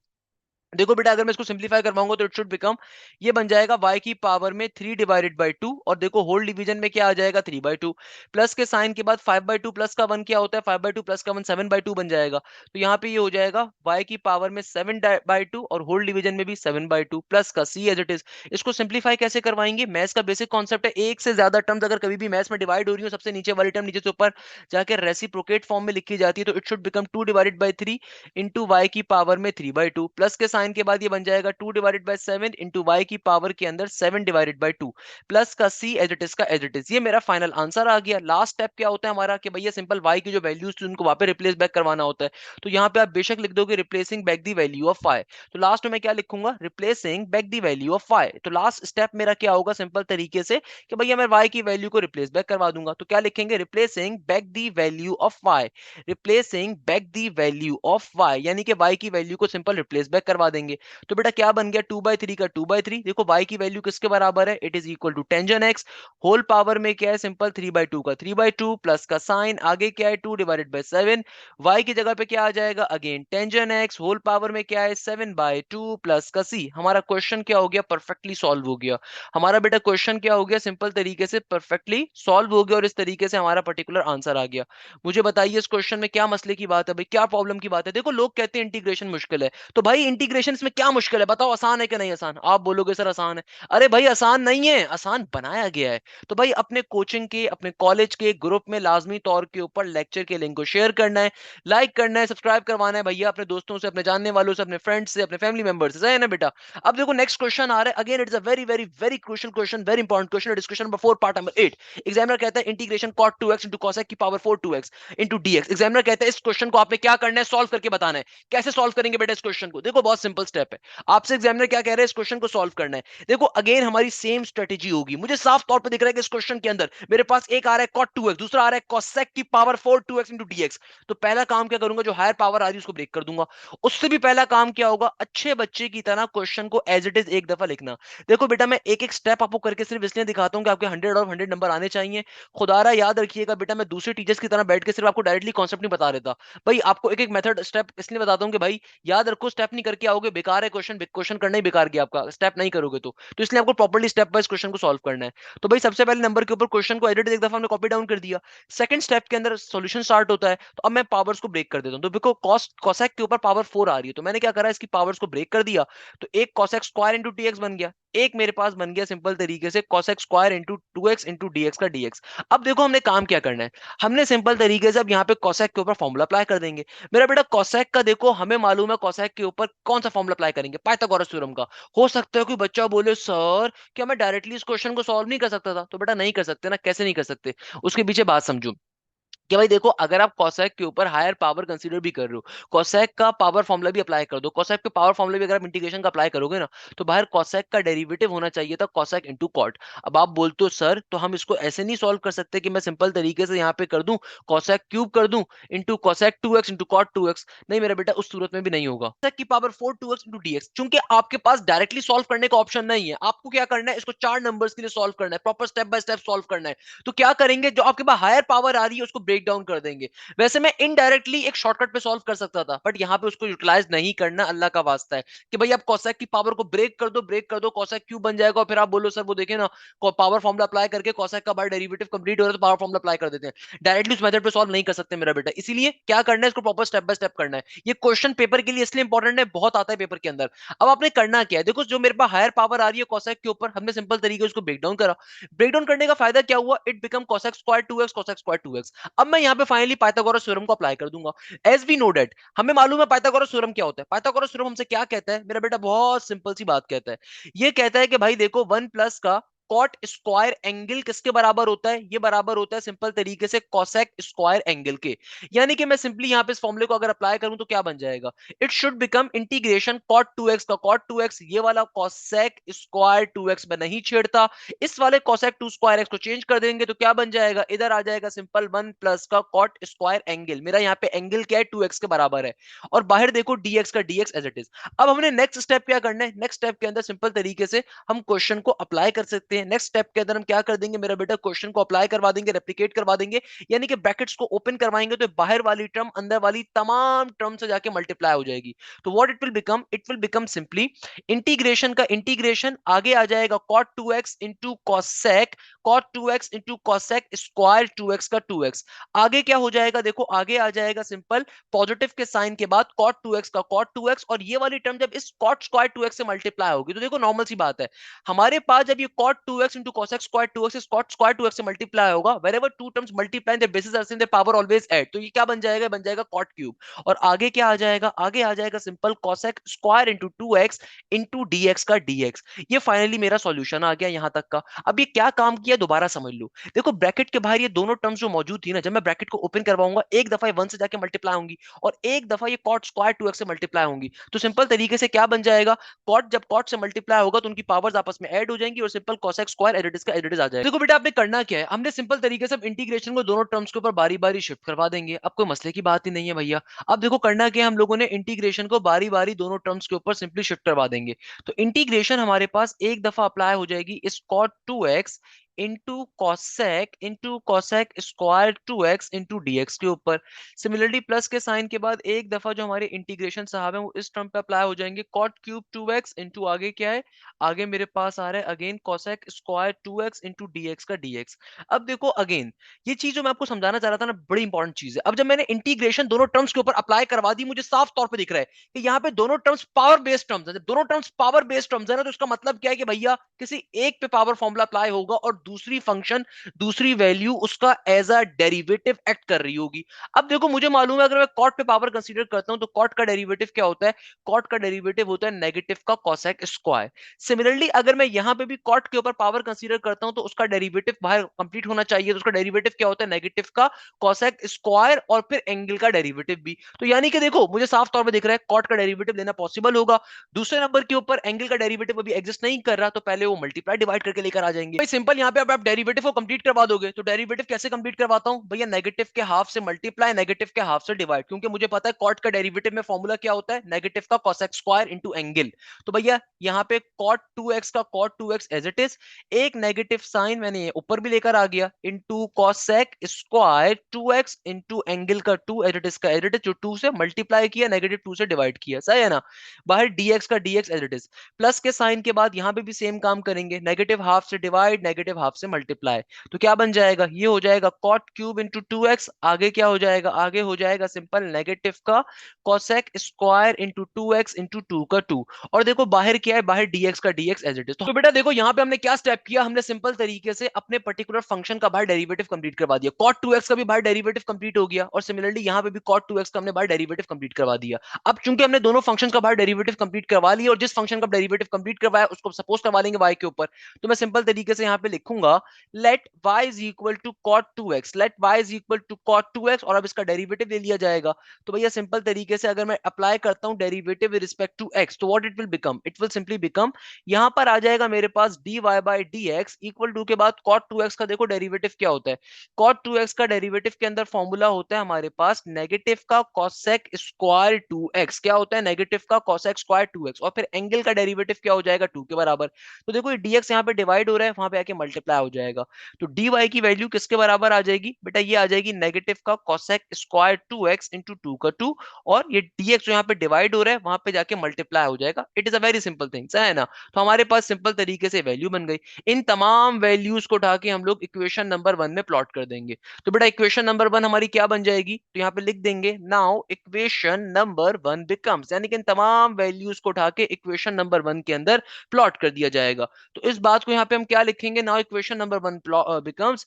देखो बेटा अगर मैं इसको सिंप्लीफाई करवाऊंगा तो इट शुड बिकम, ये बन जाएगा y की पावर में 3 डिवाइडेड बाई 2, और देखो होल डिवीजन में क्या आ जाएगा 3/2, प्लस के साइन के बाद 5/2 प्लस का 1 क्या होता है, 5/2 प्लस का 1 7/2 बन जाएगा। तो यहाँ पे ये हो जाएगा y की पावर में 7/2 और होल डिवीजन में भी 7/2 प्लस का c एज इट इज। इसको सिंप्लीफाई कैसे करवाएंगे, मैथ्स का बेसिक कॉन्सेप्ट है, एक से ज्यादा टर्म्स अगर कभी भी मैथ्स में डिवाइड हो रही हो, सबसे नीचे वाली टर्म नीचे से ऊपर जाकर रेसिप्रोकेट फॉर्म में लिखी जाती है, तो it should become 2/3 into y की पावर में 3/2 प्लस के साइन के बाद ये बन जाएगा 2/7 इंटू वाई की पावर के अंदर 7/2 प्लस का सी एज इट इज का एज इट इज। ये मेरा फाइनल आंसर आ गया। लास्ट स्टेप क्या होता है हमारा कि भैया सिंपल वाई की जो वैल्यूज थी उनको वहां पे रिप्लेस बैक करवाना होता है। तो यहाँ पे आप बेशक लिख दोगे replacing back the value of y, तो लास्ट में मैं क्या लिखूंगा, replacing back the value of y. तो लास्ट स्टेप मेरा क्या होगा सिंपल तरीके से कि भैया मैं वाई की वैल्यू को रिप्लेस बैक करवा दूंगा। तो क्या लिखेंगे, replacing back the value of y, replacing back the value of y, यानी कि वाई की वैल्यू को सिंपल रिप्लेस बैक करवा देंगे। तो बेटा क्या बन गया 2/3 का 2/3, देखो y की वैल्यू किसके बराबर है, it is equal to tangent x, whole power में क्या है सिंपल 3/2 का 3/2 प्लस का साइन आगे क्या है 2/7, y की जगह पे क्या आ जाएगा again tangent x, whole power में क्या है 7/2 प्लस का c। हमारा क्वेश्चन क्या हो गया, परफेक्टली सॉल्व हो गया। हमारा बेटा क्वेश्चन क्या हो गया, सिंपल तरीके से परफेक्टली सॉल्व हो गया और इस तरीके से हमारा पर्टिकुलर आंसर आ गया। मुझे बताइए इस क्वेश्चन में क्या मसले की बात है भाई, क्या प्रॉब्लम की बात है। देखो लोग कहते हैं इंटीग्रेशन मुश्किल है, तो भाई इंटीग्रेशन इसमें क्या मुश्किल है बताओ, आसान है कि नहीं आसान। आप बोलोगे सर आसान है, अरे भाई आसान नहीं है, आसान बनाया गया है। तो भाई अपने कोचिंग के अपने कॉलेज के ग्रुप में लाजमी तौर के ऊपर लेक्चर के लिंक को शेयर करना है, लाइक करना है, सब्सक्राइब करवाना है भैया अपने दोस्तों से, अपने जानने वालों से, अपने फ्रेंड्स से, अपने फैमिली मेंबर से, सही है ना बेटा। अब देखो नेक्स्ट क्वेश्चन आ रहा है, again it's a very very very crucial question, very important question, discussion number 4 part number 8। Examiner कहता है integration cot 2x into cosec की power 4 2x into dx। Examiner कहता है इस क्वेश्चन को आपने क्या करना है, सॉल्व करके बताना है। कैसे सॉल्व करेंगे बेटा इस क्वेश्चन को, देखो बहुत सिंपल स्टेप है। आपसे एग्जामिनर क्या कह रहे हैं, इस क्वेश्चन को सॉल्व करना है। देखो अगेन हमारी सेम स्ट्रेटेजी होगी, मुझे साफ तौर पे दिख रहा है कि इस क्वेश्चन के अंदर मेरे पास एक आ रहा है cot 2x, दूसरा आ रहा है cosec की पावर 4 2x into dx। तो पहला काम क्या करूंगा, जो हायर पावर आ रही है उसको ब्रेक कर दूंगा। उससे भी पहला काम क्या होगा, अच्छे बच्चे की तरह क्वेश्चन को एज इट इज एक दफा लिखना। देखो बेटा मैं एक एक स्टेप आपको करके सिर्फ इसलिए दिखाता हूं कि आपके 100 और 100 नंबर आने चाहिए। खुदारा याद रखिएगा बेटा, मैं दूसरे टीचर्स की तरह बैठ के सिर्फ आपको डायरेक्टली कॉन्सेप्ट नहीं बता देता भाई, आपको एक एक मेथड स्टेप इसलिए बताता हूं कि भाई याद रखो, स्टेप नहीं करके आओगे बेकार है, क्वेश्चन क्वेश्चन करना ही बेकार गया आपका, स्टेप नहीं करोगे तो इसलिए आपको प्रॉपर्ली स्टेप वाइज क्वेश्चन को सॉल्व करना है। तो भाई सबसे पहले नंबर के ऊपर क्वेश्चन को एडिट एक दफा हमने कॉपी डाउन कर दिया, सेकंड स्टेप के अंदर सॉल्यूशन स्टार्ट होता है। तो अब मैं पावर्स को ब्रेक कर देता हूं, तो देखो कॉस कोसेक के ऊपर पावर 4 आ रही है, तो मैंने क्या करा इसकी पावर्स को ब्रेक कर दिया, तो एक कोसेक स्क्वायर इंटू टीएक्स बन गया, एक मेरे पास बन गया सिंपल तरीके से cosec square into 2x into dx का dx। अब देखो हमने काम क्या करना है, हमने सिंपल तरीके से अब यहाँ पे cosec के ऊपर फॉर्मूला अप्लाई कर देंगे। मेरा बेटा cosec का देखो हमें मालूम है cosec के ऊपर कौन सा फॉर्मूला अप्लाई करेंगे, पाइथागोरस थ्योरम का। हो सकता है कोई बच्चा बोले सर क्या मैं डायरेक्टली इस क्वेश्चन को सॉल्व नहीं कर सकता था, तो बेटा नहीं कर सकते ना, कैसे नहीं कर सकते, उसके पीछे बात समझो कि भाई देखो अगर आप कोसेक के ऊपर हायर पावर कंसीडर भी कर रहे हो, कोसेक का पावर फॉर्मूला भी अप्लाई कर दो, कोसेक के पावर फॉर्मूला भी अगर आप इंटीग्रेशन का अप्लाई करोगे ना, तो बाहर कोसेक का डेरिवेटिव होना चाहिए था कोसेक इनटू कॉट। अब आप बोलते हो सर तो हम इसको ऐसे नहीं सॉल्व कर सकते कि मैं सिंपल तरीके से यहाँ पे कर दूं कोसेक क्यूब कर दूं into cosec 2x into cot 2x। नहीं मेरा बेटा उस सूरत में भी नहीं होगा। कोसेक की पावर 4 2x इंटू dx, चूंकि आपके पास डायरेक्टली सॉल्व करने का ऑप्शन नहीं है, आपको क्या करना है, इसको 4 नंबर्स के लिए सॉल्व करना है, proper step by step solve करना है। तो क्या करेंगे, जो आपके पास हायर पावर आ रही है उसको ब्रेक डाउन कर देंगे। वैसे मैं इनडायरेक्टली एक शॉर्टकट पे सॉल्व कर सकता था, बट यहां पे उसको यूटिलाइज नहीं करना, अल्लाह का वास्ता है कि भाई आप कोसेक की पावर को ब्रेक कर दो, ब्रेक कर दो, कोसेक क्यूब बन जाएगा, और फिर आप बोलो सर वो देखे ना पावर फॉर्मूला अप्लाई करके कोसेक का बार डेरिवेटिव कंप्लीट हो रहा है तो पावर फॉर्मूला अप्लाई कर देते हैं। डायरेक्टली उस मेथड पे सॉल्व नहीं कर सकते मेरा बेटा, इसीलिए क्या करना है, इसको प्रॉपर स्टेप बाय स्टेप करना है। ये क्वेश्चन पेपर के लिए इसलिए इंपॉर्टेंट है, बहुत आता है पेपर के अंदर। अब आपने करना क्या है, देखो जो मेरे पास हायर पावर आ रही है कोसेक के ऊपर, हमने सिंपल तरीके से उसको ब्रेक डाउन करा। ब्रेक डाउन करने का फायदा क्या हुआ, it become cosec square 2x cosec square 2x। अब मैं यहां पे फाइनली पाइथागोरस थ्योरम को अप्लाई कर दूंगा। एज वी नो डेट, हमें मालूम है पाइथागोरस थ्योरम क्या होता है। पाइथागोरस थ्योरम हमसे क्या कहता है मेरा बेटा, बहुत सिंपल सी बात कहता है। ये कहता है कि भाई देखो 1 प्लस का कॉट स्क्वायर एंगल किसके बराबर होता है, ये बराबर होता है सिंपल तरीके से कोसेक स्क्वायर एंगल के। यानी कि मैं सिंपली यहां पे इस फॉर्मूले को अगर अप्लाई करूं तो क्या बन जाएगा, it should become integration cot 2x का कॉट 2x, ये वाला कोसेक स्क्वायर 2x में नहीं छेड़ता, इस वाले कोसेक 2 स्क्वायर x को चेंज कर देंगे तो क्या बन जाएगा, इधर आ जाएगा सिंपल 1 प्लस का कॉट स्क्वायर एंगल। मेरा यहाँ पे एंगल क्या है 2x के बराबर है, और बाहर देखो dx का dx एज इट इज। अब हमने नेक्स्ट स्टेप क्या करना है, नेक्स्ट स्टेप के अंदर सिंपल तरीके से हम क्वेश्चन को अप्लाई कर सकते हैं। नेक्स्ट स्टेप के अंदर हम क्या कर देंगे मेरा बेटा, क्वेश्चन को अप्लाई करवा देंगे, रेप्लिकेट करवा देंगे, यानी कि ब्रैकेट्स को ओपन करवाएंगे तो बाहर वाली टर्म अंदर वाली तमाम टर्म से जाके मल्टीप्लाई हो जाएगी। तो what it will become simply integration का इंटीग्रेशन, आगे आ जाएगा cot 2x into cosec cot 2x into cosec square 2x का 2x। आगे क्या हो जाएगा, देखो आगे आ जाएगा सिंपल पॉजिटिव के साइन के बाद cot 2x का cot 2x, और ये वाली टर्म जब इस cot स्क्वायर 2x से मल्टीप्लाई होगी तो देखो नॉर्मल सी बात है, हमारे पास जब ये cot 2x into cosec square 2x इस cot स्क्वायर 2x से मल्टीप्लाई होगा, wherever two terms multiply their bases are same their power always add, तो ये क्या बन जाएगा, बन जाएगा cot क्यूब। और आगे क्या आ जाएगा, आगे आ जाएगा simple cosec square into 2x into dx का dx। ये फाइनली मेरा सॉल्यूशन आ गया यहां तक का। अब ये क्या काम किया दोबारा समझ लो, देखो ब्रैकेट के बाहर ये दोनों टर्म्स जो मौजूद थी ना, जब मैं ब्रैकेट को ओपन करवाऊंगा एक दफा 1 से जाके मल्टीप्लाई होंगी और एक दफा ये cot स्क्वायर 2x से मल्टीप्लाई होंगी, तो सिंपल तरीके से क्या बन जाएगा, cot जब cot से मल्टीप्लाई होगा तो उनकी पावर्स आपस में ऐड हो जाएंगी और simple cosec square as it is का एज इट इज आ जाएगा। देखो बेटा आपने करना क्या है, हमने सिंपल तरीके से इंटीग्रेशन को दोनों टर्म्स के ऊपर बारी बारी शिफ्ट करवा देंगे। अब कोई मसले की बात ही नहीं है भैया। अब देखो करना क्या है, हम लोगों ने इंटीग्रेशन को बारी बारी दोनों टर्म्स के ऊपर सिंपली शिफ्ट करवा देंगे। तो इंटीग्रेशन हमारे पास एक दफा अप्लाई हो जाएगी इस cot 2x into cosec square 2x into dx के ऊपर। सिमिलरली प्लस के साइन के बाद एक दफा जो हमारे इंटीग्रेशन साहब है वो इस टर्म पे अप्लाई हो जाएंगे cot क्यूब 2x इंटू आगे क्या है, आगे मेरे पास आ रहा है again cosec square 2x into dx का dx। अब देखो अगेन ये चीज जो मैं आपको समझाना चाह रहा था ना, बड़ी इंपॉर्टेंट चीज है। अब जब मैंने इंटीग्रेशन दोनों टर्म्स के ऊपर अप्लाई करवा दी, मुझे साफ तौर पे दिख रहा है कि यहाँ पे दोनों टर्म्स पावर बेस्ड टर्म्स है। जब दोनों टर्म्स पावर बेस्ड टर्म्स है ना, तो इसका मतलब क्या है कि भैया किसी एक पे पावर फॉर्मूला अप्लाई होगा और दूसरी फंक्शन दूसरी वैल्यू उसका एज अ डेरिवेटिव एक्ट कर रही होगी। अब देखो मुझे मालूम है अगर मैं कॉट पे पावर कंसीडर करता हूं तो कॉट का डेरिवेटिव क्या होता है, कॉट का डेरिवेटिव होता है नेगेटिव का कॉसेक स्क्वायर। सिमिलरली अगर मैं यहां पे भी कॉट के ऊपर पावर कंसीडर करता हूं तो उसका डेरिवेटिव बाहर कंप्लीट होना चाहिए, तो उसका डेरिवेटिव क्या होता है, नेगेटिव का कॉसेक स्क्वायर और फिर एंगल का डेरिवेटिव भी। तो यानी कि देखो मुझे साफ तौर पे दिख रहा है कॉट का डेरिवेटिव लेना पॉसिबल होगा। दूसरे नंबर के ऊपर एंगल का डेरिवेटिव अभी एग्जिस्ट नहीं कर रहा, तो पहले वो मल्टीप्लाई डिवाइड करके लेकर आ जाएंगे। भाई सिंपल यहां पे अब आप डेरिवेटिव को कंप्लीट करवा दोगे, तो डेरिवेटिव कैसे कंप्लीट करवाता हूं भैया, नेगेटिव के हाफ से मल्टीप्लाई नेगेटिव के हाफ से डिवाइड, क्योंकि मुझे पता है कॉट का डेरिवेटिव में फॉर्मूला क्या होता है, नेगेटिव का कॉसेक स्क्वायर इनटू एंगल। तो भैया यहां पे cot 2x का cot 2x as it is, एक नेगेटिव साइन मैंने ऊपर भी लेकर आ गया into cosec square 2x into angle का 2 एज इट इज का एज इट इज, जो 2 से मल्टीप्लाई किया नेगेटिव 2 से डिवाइड किया, सही है ना। बाहर dx का dx as it is, plus के साइन के बाद यहां पे भी सेम काम करेंगे, नेगेटिव हाफ से डिवाइड नेगेटिव हाफ से मल्टीप्लाई। तो क्या बन जाएगा, ये हो जाएगा कॉट क्यूब इंटू 2x, आगे क्या हो जाएगा, आगे हो जाएगा सिंपल नेगेटिव का cosec square into 2x into 2 का 2। और देखो बाहर क्या है, बाहर dx का dx एज इट इज। तो बेटा देखो यहाँ पे हमने क्या स्टेप किया, हमने सिंपल तरीके से अपने पर्टिकुलर फंक्शन का बाहर डेरिवेटिव कंप्लीट करवा दिया। cot 2x का भी बाहर डेरिवेटिव कंप्लीट हो गया, और सिमिलरली यहाँ पे भी cot 2x का हमने बाहर डेरिवेटिव कंप्लीट करवा दिया। अब चूंकि हमने दोनों फंक्शन का बाहर डेरिवेटिव कंप्लीट करवा लिया, और जिस फंक्शन का डेरिवेटिव कंप्लीट करवाया उसको सपोज करवा लेंगे y के ऊपर, तो मैं सिंपल तरीके से यहाँ पे लिखूंगा let y is equal to cot 2x, let y is equal to cot 2x, और अब इसका डेरिवेटिव ले लिया जाएगा। तो भैया सिंपल तरीके से अगर मैं अप्लाई करता हूं derivative with respect to x, तो what it will become, it will simply become, यहां पर आ जाएगा मेरे पास dy by dx equal to के बाद cot 2x का देखो डेरिवेटिव क्या होता है, cot 2x का डेरिवेटिव के अंदर फॉर्मूला होता है हमारे पास नेगेटिव का cosec स्क्वायर 2x, क्या होता है, नेगेटिव का cosec स्क्वायर 2x, और फिर एंगल का डेरिवेटिव क्या हो जाएगा, 2 के बराबर। तो देखो ये dx यहाँ पे डिवाइड हो रहा है, वहां पे आके मल्टीप्लाई हो जाएगा। तो dy की वैल्यू किसके बराबर आ जाएगी बेटा, ये आ जाएगी नेगेटिव का cosec स्क्वायर 2x इंटू 2 का 2, और ये dx जो यहाँ पे डिवाइड हो रहा है वहां पे जाके मल्टीप्लाई हो जाएगा। It is a very simple thing, है ना। तो हमारे पास सिंपल तरीके से वैल्यू बन गई। इन तमाम वैल्यूज को उठा के हम लोग इक्वेशन नंबर 1 में प्लॉट कर देंगे। तो बेटा इक्वेशन नंबर 1 हमारी क्या बन जाएगी, तो यहाँ पे लिख देंगे नाउ इक्वेशन नंबर 1 बिकम्स, यानी कि इन तमाम वैल्यूज को उठा के इक्वेशन नंबर 1 के अंदर प्लॉट कर दिया जाएगा। तो इस बात को यहाँ पे हम क्या लिखेंगे, now equation number 1 becomes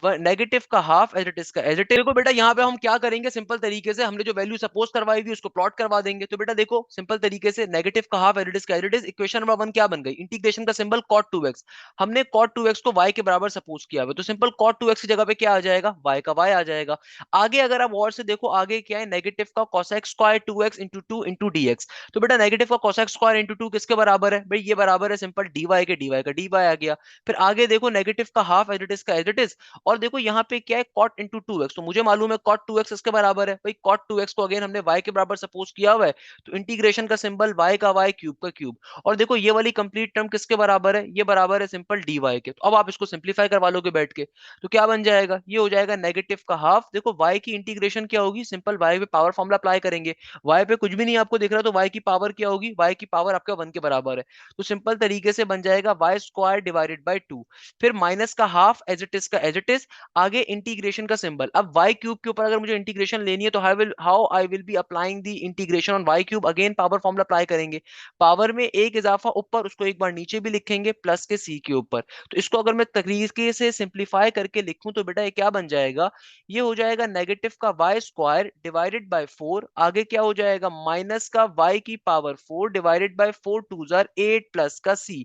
negative का हाफ एज इट इज का एज इट इज। देखो बेटा यहाँ पे हम क्या करेंगे, सिंपल तरीके से हमने जो वैल्यू सपोज करवाई थी उसको प्लॉट करवा देंगे। तो बेटा देखो सिंपल तरीके से नेगेटिव का हाफ एज इट इज का as it is, equation number 1 क्या बन गई, इंटीग्रेशन का सिंबल cot 2x, हमने cot 2x को y के बराबर सपोज किया हुआ, तो सिंपल cot 2x की जगह पे क्या आ जाएगा, y का y आ जाएगा। आगे अगर आप और से देखो, आगे क्या है, नेगेटिव का cosec square 2x into 2 into dx। तो बेटा नेगेटिव का cosec स्क्वायर इंटू 2 किसके बराबर है भाई, ये बराबर है सिंपल dy के, dy का dy आ गया। फिर आगे देखो नेगेटिव का हाफ एज इट इज का एज इट इज, और देखो यहाँ पे क्या है cot इंटू 2x, तो मुझे मालूम है cot 2x इसके बराबर है भाई, cot 2x को अगेन हमने y के बराबर सपोज किया हुआ है, तो इंटीग्रेशन का सिंबल y का y क्यूब का क्यूब। और देखो ये वाली कंप्लीट टर्म किसके बराबर है, ये बराबर है सिंपल dy के। तो अब आप इसको सिंप्लीफाई करवा लोगे बैठ के, तो क्या बन जाएगा, ये हो जाएगा नेगेटिव का हाफ, देखो y की इंटीग्रेशन क्या होगी, सिंपल y पे पावर फॉर्मूला अप्लाई करेंगे, y पे कुछ भी नहीं आपको दिख रहा, तो y की पावर क्या होगी, y की पावर आपका 1 के बराबर है, तो सिंपल तरीके से बन जाएगा y स्क्वायर डिवाइडेड बाय 2। फिर माइनस का हाफ एज इट इज का एज इट इज, आगे इंटीग्रेशन का सिंबल। अब y क्यूब के ऊपर अगर मुझे इंटीग्रेशन लेनी है, तो how I will be applying the integration on y cube, again power formula apply करेंगे, पावर में एक इजाफा ऊपर, उसको एक बार नीचे भी लिखेंगे प्लस के c के ऊपर। तो इसको अगर मैं तरीके से सिंप्लीफाई करके लिखूं, तो बेटा ये क्या बन जाएगा, ये हो जाएगा नेगेटिव का y स्क्वायर डिवाइडेड बाय 4, आगे क्या हो जाएगा माइनस का y की पावर 4 डिवाइडेड बाय 4 टू जार 8 प्लस का c।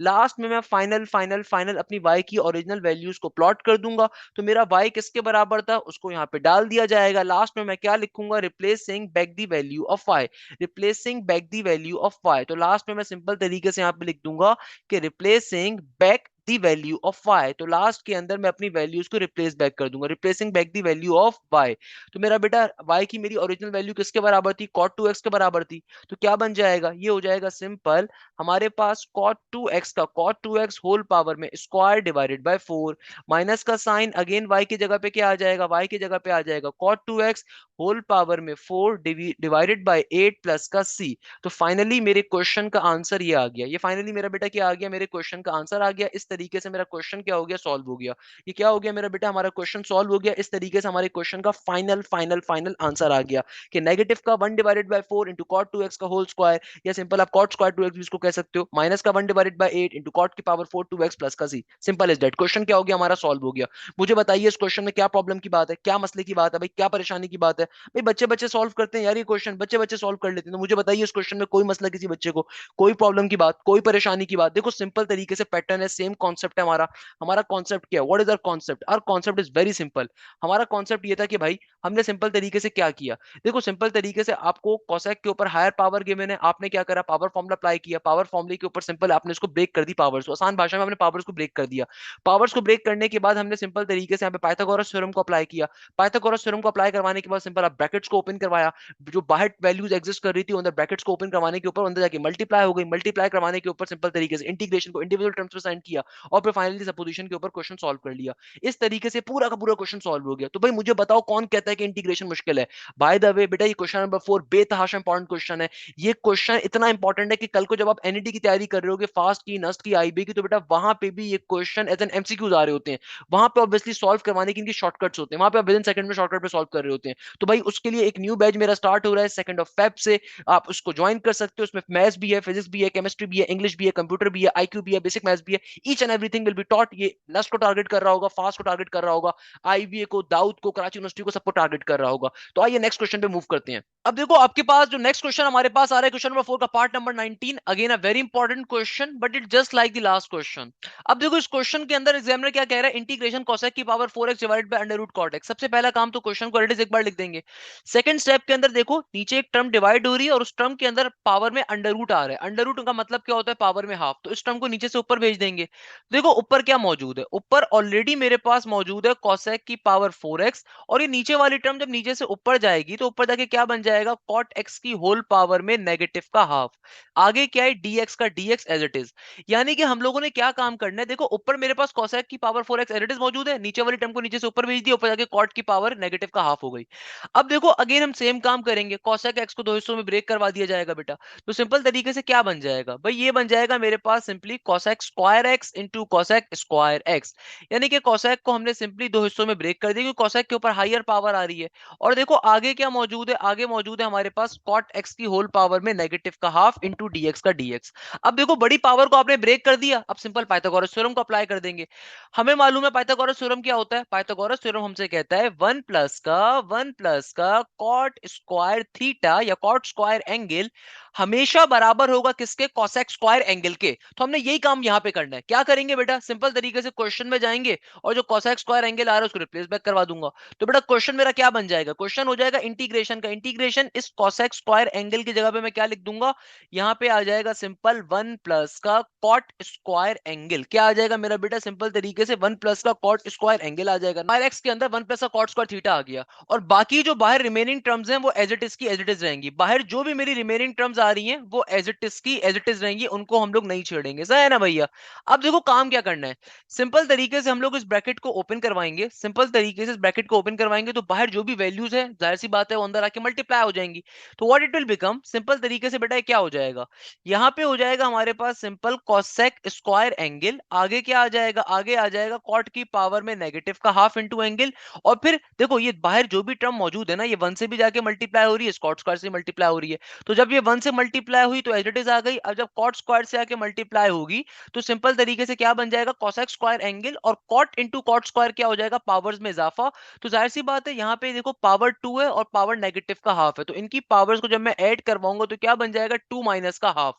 लास्ट में मैं फाइनल फाइनल फाइनल अपनी y की ओरिजिनल वैल्यूज को प्लॉट कर दूंगा। तो मेरा y किसके बराबर था, उसको यहाँ पे डाल दिया जाएगा। लास्ट में मैं क्या लिखूंगा, replacing back the value of y, replacing back the value of y। तो लास्ट में मैं सिंपल तरीके से यहाँ पे लिख दूंगा कि replacing back the value of y, तो लास्ट के अंदर मैं अपनी वैल्यूज को रिप्लेस बैक कर दूंगा, replacing back the value of y। तो मेरा बेटा y की मेरी ओरिजिनल वैल्यू किसके बराबर थी, cot 2x के बराबर थी। तो क्या बन जाएगा, ये हो जाएगा सिंपल हमारे पास cot 2x होल पावर में स्क्वायर डिवाइडेड बाय 4, माइनस का साइन अगेन y की जगह पे क्या आ जाएगा, y की जगह पे आ जाएगा cot 2x होल पावर में 4 डिवाइडेड बाय 8 प्लस का c। तो फाइनली मेरे क्वेश्चन का आंसर ये आ गया, ये फाइनली मेरा बेटा क्या आ गया, मेरे क्वेश्चन का आंसर आ गया। इस तरीके से मेरा क्वेश्चन क्या हो गया, सॉल्व हो गया। ये क्या हो गया मेरा बेटा, हमारा क्वेश्चन सॉल्व हो गया। इस तरीके से हमारे क्वेश्चन का फाइनल फाइनल फाइनल आंसर आ गया कि नेगेटिव का 1 divided by 4 into cot 2x का होल स्क्वायर, या सिंपल आप cot स्क्वायर 2x भी इसको कह सकते हो, माइनस का 1 डिवाइडेड बाय 8 इंटू cot की पावर 4 2x प्लस का c। Simple is that, question क्या हो गया हमारा, सॉल्व हो गया। मुझे बताइए इस क्वेश्चन में क्या प्रॉब्लम की बात है, क्या मसले की बात है भाई, क्या परेशानी की बात है भाई, बच्चे बच्चे सॉल्व करते हैं यार, ये क्वेश्चन बच्चे बच्चे सॉल्व कर लेते हैं। तो मुझे बताइए इस क्वेश्चन में कोई मसला किसी बच्चे को, कोई प्रॉब्लम की बात, कोई परेशानी की बात। देखो सिंपल तरीके से पैटर्न है, सेम कॉन्सेप्ट है हमारा। हमारा कॉन्सेप्ट क्या है, what is our concept, our concept is very simple. हमारा कॉन्सेप्ट ये था कि भाई हमने सिंपल तरीके से क्या किया, देखो सिंपल तरीके से आपको कोसेक के ऊपर हायर पावर गिवन है, आपने क्या करा, पावर फॉर्मूला अप्लाई किया, पावर फॉर्मूले के ऊपर सिंपल आपने इसको ब्रेक कर दी पावर्स, आसान भाषा में हमने पावर्स को ब्रेक कर दिया। पावर्स को ब्रेक करने के बाद हमने सिंपल तरीके से यहाँ पे पाइथागोरस थ्योरम को अप्लाई किया, पाइथागोरस थ्योरम को अप्लाई करवाने के बाद सिंपल सिंपल आप ब्रैकेट्स को ओपन करवाया, जो बाहर वैल्यूज एग्जिस्ट कर रही थी अंदर ब्रैकेट्स को ओपन करवाने के ऊपर अंदर जाके मल्टीप्लाई हो गई, मल्टीप्लाई करवाने के ऊपर सिंपल तरीके से इंटीग्रेशन को इंडिविजुअल टर्म्स में साइन किया और फिर फाइनली सपोजिशन के ऊपर क्वेश्चन सॉल्व कर लिया। इस तरीके से पूरा का पूरा क्वेश्चन सॉल्व हो गया। तो भाई मुझे बताओ कौन कहता है कि इंटीग्रेशन मुश्किल है? बाय द वे बेटा ये क्वेश्चन नंबर 4 बेतहाशा इंपॉर्टेंट क्वेश्चन है। ये क्वेश्चन इतना इंपॉर्टेंट है कि कल को जब आप एनईटी की तैयारी कर रहे होगे, फास्ट की, नस्ट की, आईबी की, तो बेटा वहां पे भी ये क्वेश्चन एज एन एमसीक्यूज आ रहे होते हैं। वहां पे ऑब्वियसली सॉल्व करवाने के इनके शॉर्टकट्स होते हैं, वहां पे आप विद इन सेकंड में शॉर्टकट पे सॉल्व कर रहे होते हैं। तो भाई उसके लिए एक न्यू बैच मेरा स्टार्ट हो रहा है 2 फेब से, आप उसको ज्वाइन कर सकते हो। उसमें मैथ्स भी है, फिजिक्स भी है, केमिस्ट्री भी है, इंग्लिश भी है, कंप्यूटर भी है, आईक्यू भी है, बेसिक मैथ्स भी है। Each and everything will be taught. ये नस्ट को टारगेट कर रहा होगा, फास्ट को टारगेट कर रहा होगा, आईबीए को, दाऊद को, कराची यूनिवर्सिटी को, सबको टारगेट कर रहा होगा। तो आइए नेक्स्ट क्वेश्चन पे मूव करते हैं। अब देखो आपके पास जो नेक्स्ट क्वेश्चन हमारे पास आ रहा है क्वेश्चन नंबर 4 का part number 19। Again a very important question but it just like the last question. अब देखो इस क्वेश्चन के अंदर एग्जामिनर क्या कह रहा है, इंटीग्रेशन कोसेक की power 4x divided by under root cot x. सबसे पहला काम तो क्वेश्चन को एडिट एक बार लिख देंगे। सेकंड स्टेप के अंदर देखो नीचे एक टर्म डिवाइड हो रही है और उस टर्म के अंदर पावर में अंडर रूट आ रहा है। अंडर रूट का मतलब क्या होता है, पावर में हाफ। तो इस टर्म को नीचे से ऊपर भेज देंगे। देखो ऊपर क्या मौजूद है, ऊपर ऑलरेडी मेरे पास मौजूद है कोसेक की पावर 4x, और ये नीचे वाली टर्म जब नीचे से ऊपर जाएगी तो ऊपर जाके क्या बन जाएगा, कॉट एक्स की होल पावर में नेगेटिव का हाफ। आगे क्या है, dx का dx एज इट इज। यानी कि हम लोगों ने क्या काम करना है, देखो ऊपर मेरे पास कोसेक की power 4x as it is मौजूद है, नीचे वाली टर्म को नीचे से ऊपर भेज दिया, ऊपर जाके कॉट की पावर नेगेटिव का हाफ हो गई। अब देखो अगेन हम सेम काम करेंगे, कोसेक एक्स को दो हिस्सों में ब्रेक करवा दिया जाएगा बेटा। तो सिंपल तरीके से क्या बन जाएगा भाई, ये बन जाएगा मेरे पास simply cosec square x into cosec square X. यानी कि कोसेक को हमने सिंपली दो हिस्सों में ब्रेक कर दिया क्योंकि कोसेक के ऊपर हायर पावर आ रही है। और देखो आगे क्या मौजूद है, आगे मौजूद है हमारे पास कॉट एक्स की होल पावर में नेगेटिव का हाफ इंटू डीएक्स का डीएक्स। अब देखो बड़ी पावर को आपने ब्रेक कर दिया, अब सिंपल पाइथागोरस थ्योरम को अप्लाई कर देंगे। हमें मालूम है पाइथागोरस थ्योरम क्या होता है, पाइथागोरस थ्योरम हमसे कहता है वन प्लस का कॉट स्क्वायर थीटा या कॉट स्क्वायर एंगल हमेशा बराबर होगा किसके, कोसेक स्क्वायर एंगल के। तो हमने यही काम यहां पे करना है। क्या करेंगे बेटा, सिंपल तरीके से क्वेश्चन में जाएंगे और जो कोसेक स्क्वायर एंगल आ रहा है उसको रिप्लेस बैक करवा दूंगा। तो बेटा क्वेश्चन मेरा क्या बन जाएगा, क्वेश्चन हो जाएगा इंटीग्रेशन का इंटीग्रेशन, इस कोसेक स्क्वायर एंगल की जगह पे मैं क्या लिख दूंगा, यहां पे आ जाएगा सिंपल वन प्लस का कॉट स्क्वायर एंगल। क्या आ जाएगा मेरा बेटा, सिंपल तरीके से वन प्लस का कॉट स्क्वायर एंगल आ जाएगा। एक्स के अंदर वन प्लस का कॉट स्क्वायर थीटा आ गया, और बाकी जो बाहर रिमेनिंग टर्म्स हैं वो एज इट इज की एज इट इज रहेंगी। बाहर जो भी मेरी रिमेनिंग टर्म्स आ रही हैं वो एज इट इज की एज इट इज रहेंगी, उनको हम लोग नहीं छेड़ेंगे, सही है ना भैया। अब देखो काम क्या करना है, सिंपल तरीके से हम लोग इस ब्रैकेट को ओपन करवाएंगे, सिंपल तरीके से इस ब्रैकेट को ओपन करवाएंगे तो बाहर जो भी वैल्यूज है जाहिर सी बात है वो अंदर आके मल्टीप्लाई हो जाएंगी। तो what it will become, simple तरीके से बेटा क्या हो जाएगा, यहां पे हो जाएगा हमारे पास सिंपल कोसेक स्क्वायर एंगल, आगे क्या आ जाएगा, आगे आ जाएगा कॉट की पावर में नेगेटिव का हाफ इंटू एंगल। और फिर देखो ये बाहर जो भी टर्म मौजूद है ना, ये वन से भी जाके मल्टीप्लाई हो रही है, कॉट स्क्वायर से मल्टीप्लाई हो रही है। तो जब ये वन से मल्टीप्लाई हुई तो एज इट इज आ गई। अब जब कॉट स्क्वायर से आके मल्टीप्लाई होगी तो सिंपल तरीके से क्या बन जाएगा, कोसेक स्क्वायर एंगल, और कॉट इंटू कॉट स्क्वायर क्या हो जाएगा, पावर्स में इजाफा। तो जाहिर सी बात है यहाँ पे देखो पावर 2 है और पावर नेगेटिव का हाफ है, तो इनकी पावर्स को जब मैं ऐड करवाऊंगा तो क्या बन जाएगा, 2 माइनस का हाफ।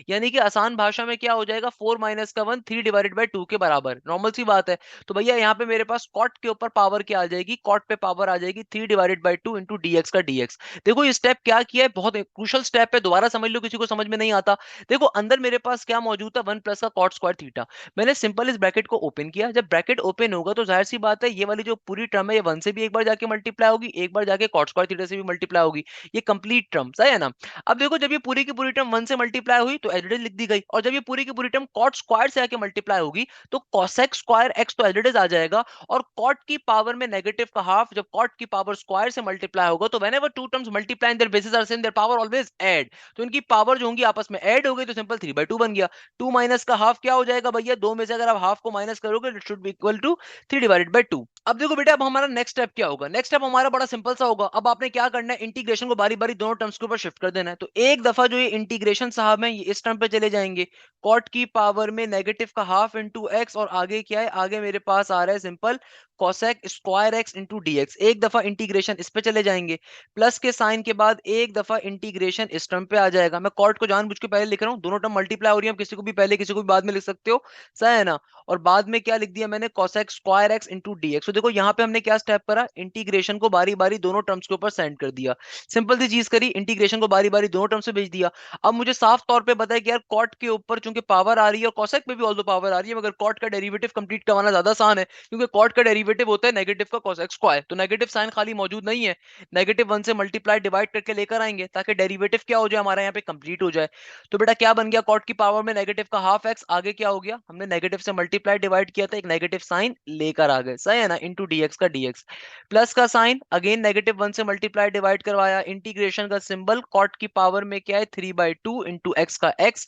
यानी कि आसान भाषा में क्या हो जाएगा, 4 माइनस का 1 3 डिवाइडेड बाय 2 के बराबर, नॉर्मल सी बात है। तो भैया यहाँ पे मेरे पास कॉट के ऊपर पावर क्या आ जाएगी, कॉट पे पावर आ जाएगी 3 डिवाइडेड बाय 2 इंटू डीएक्स का डीएक्स। देखो ये स्टेप क्या किया है, बहुत क्रूशल स्टेप है, दोबारा समझ लो किसी को समझ में नहीं आता। देखो अंदर मेरे पास क्या मौजूद था, वन प्लस का कॉट स्क्वायर थीटा। मैंने सिंपल इस ब्रैकेट को ओपन किया, जब ब्रैकेट ओपन होगा तो जाहिर सी बात है ये वाली जो पूरी टर्म है ये वन से भी एक बार जाके मल्टीप्लाई होगी, एक बार जाके कॉट स्क्वायर थीटा से भी मल्टीप्लाई होगी, ये कंप्लीट टर्म, सही है ना। अब देखो जब ये पूरी की पूरी टर्म वन से मल्टीप्लाई हुई तो एज लिख दी गई, और जब ये पूरी की पूरी टर्म कॉट स्क्वायर से आके मल्टीप्लाई होगी तो कोसेक स्क्वायर एक्स तो एज आ जाएगा, और कॉट की पावर में नेगेटिव का हाफ, जब कॉट की पावर स्क्वायर से मल्टीप्लाई होगा तो whenever two terms multiply in their basis are same their power always add. तो इनकी पावर जो होंगी आपस में ऐड हो गई तो सिंपल 3/2 बन गया। 2 माइनस का हाफ क्या हो जाएगा भैया, दो में से अगर आप हाफ को माइनस करोगे it should be equal to 3/2। अब देखो बेटा अब हमारा नेक्स्ट स्टेप क्या होगा, नेक्स्ट स्टेप हमारा बड़ा सिंपल सा होगा। अब आपने क्या करना है, इंटीग्रेशन को बारी बारी दोनों टर्म्स के ऊपर शिफ्ट कर देना है। तो एक दफा जो ये इंटीग्रेशन साहब है ये इस टर्म पे चले जाएंगे, कॉट की पावर में नेगेटिव का हाफ इंटू एक्स, और आगे क्या है, आगे मेरे पास आ रहा है simple cosec square x into dx. एक दफा इंटीग्रेशन इस पे चले जाएंगे, प्लस के साइन के बाद एक दफा इंटीग्रेशन इस टर्म पे आ जाएगा। मैं कॉट को जानबूझ के पहले लिख रहा हूँ, दोनों टर्म मल्टीप्लाई हो रही है, किसी को भी पहले किसी को भी बाद में लिख सकते हो, सही है ना। और बाद में क्या लिख दिया मैंने, cosec square x into dx. तो देखो यहाँ पे हमने क्या स्टेप करा, इंटीग्रेशन को बारी बारी दोनों टर्म्स के ऊपर सेंड कर दिया, सिंपल सी चीज करी, इंटीग्रेशन को बारी बारी दोनों टर्म्स से भेज दिया। अब मुझे साफ तौर पे बताया कि यार कॉट के ऊपर चूंकि पावर आ रही है और कोसेक पे भी ऑल्सो पावर आ रही है, मगर कॉट का डेरिवेटिव कंप्लीट करवाना ज्यादा आसान है, क्योंकि कॉट का डेरिवेटिव डेरिवेटिव होता है नेगेटिव का cos x स्क्वायर, तो नेगेटिव साइन खाली मौजूद नहीं है, -1 से मल्टीप्लाई डिवाइड करके लेकर आएंगे ताकि डेरिवेटिव क्या हो जाए हमारा यहाँ पे कंप्लीट हो जाए। तो बेटा क्या बन गया, कॉट की पावर में नेगेटिव का हाफ एक्स, आगे क्या हो गया, हमने नेगेटिव से मल्टीप्लाई डिवाइड किया था, एक नेगेटिव साइन लेकर आ गए, सही है ना, इंटू डीएक्स का डीएक्स, प्लस का साइन अगेन -1 से मल्टीप्लाई डिवाइड करवाया, इंटीग्रेशन का सिंबल कॉट की पावर में क्या है 3/2 इंटू एक्स का एक्स,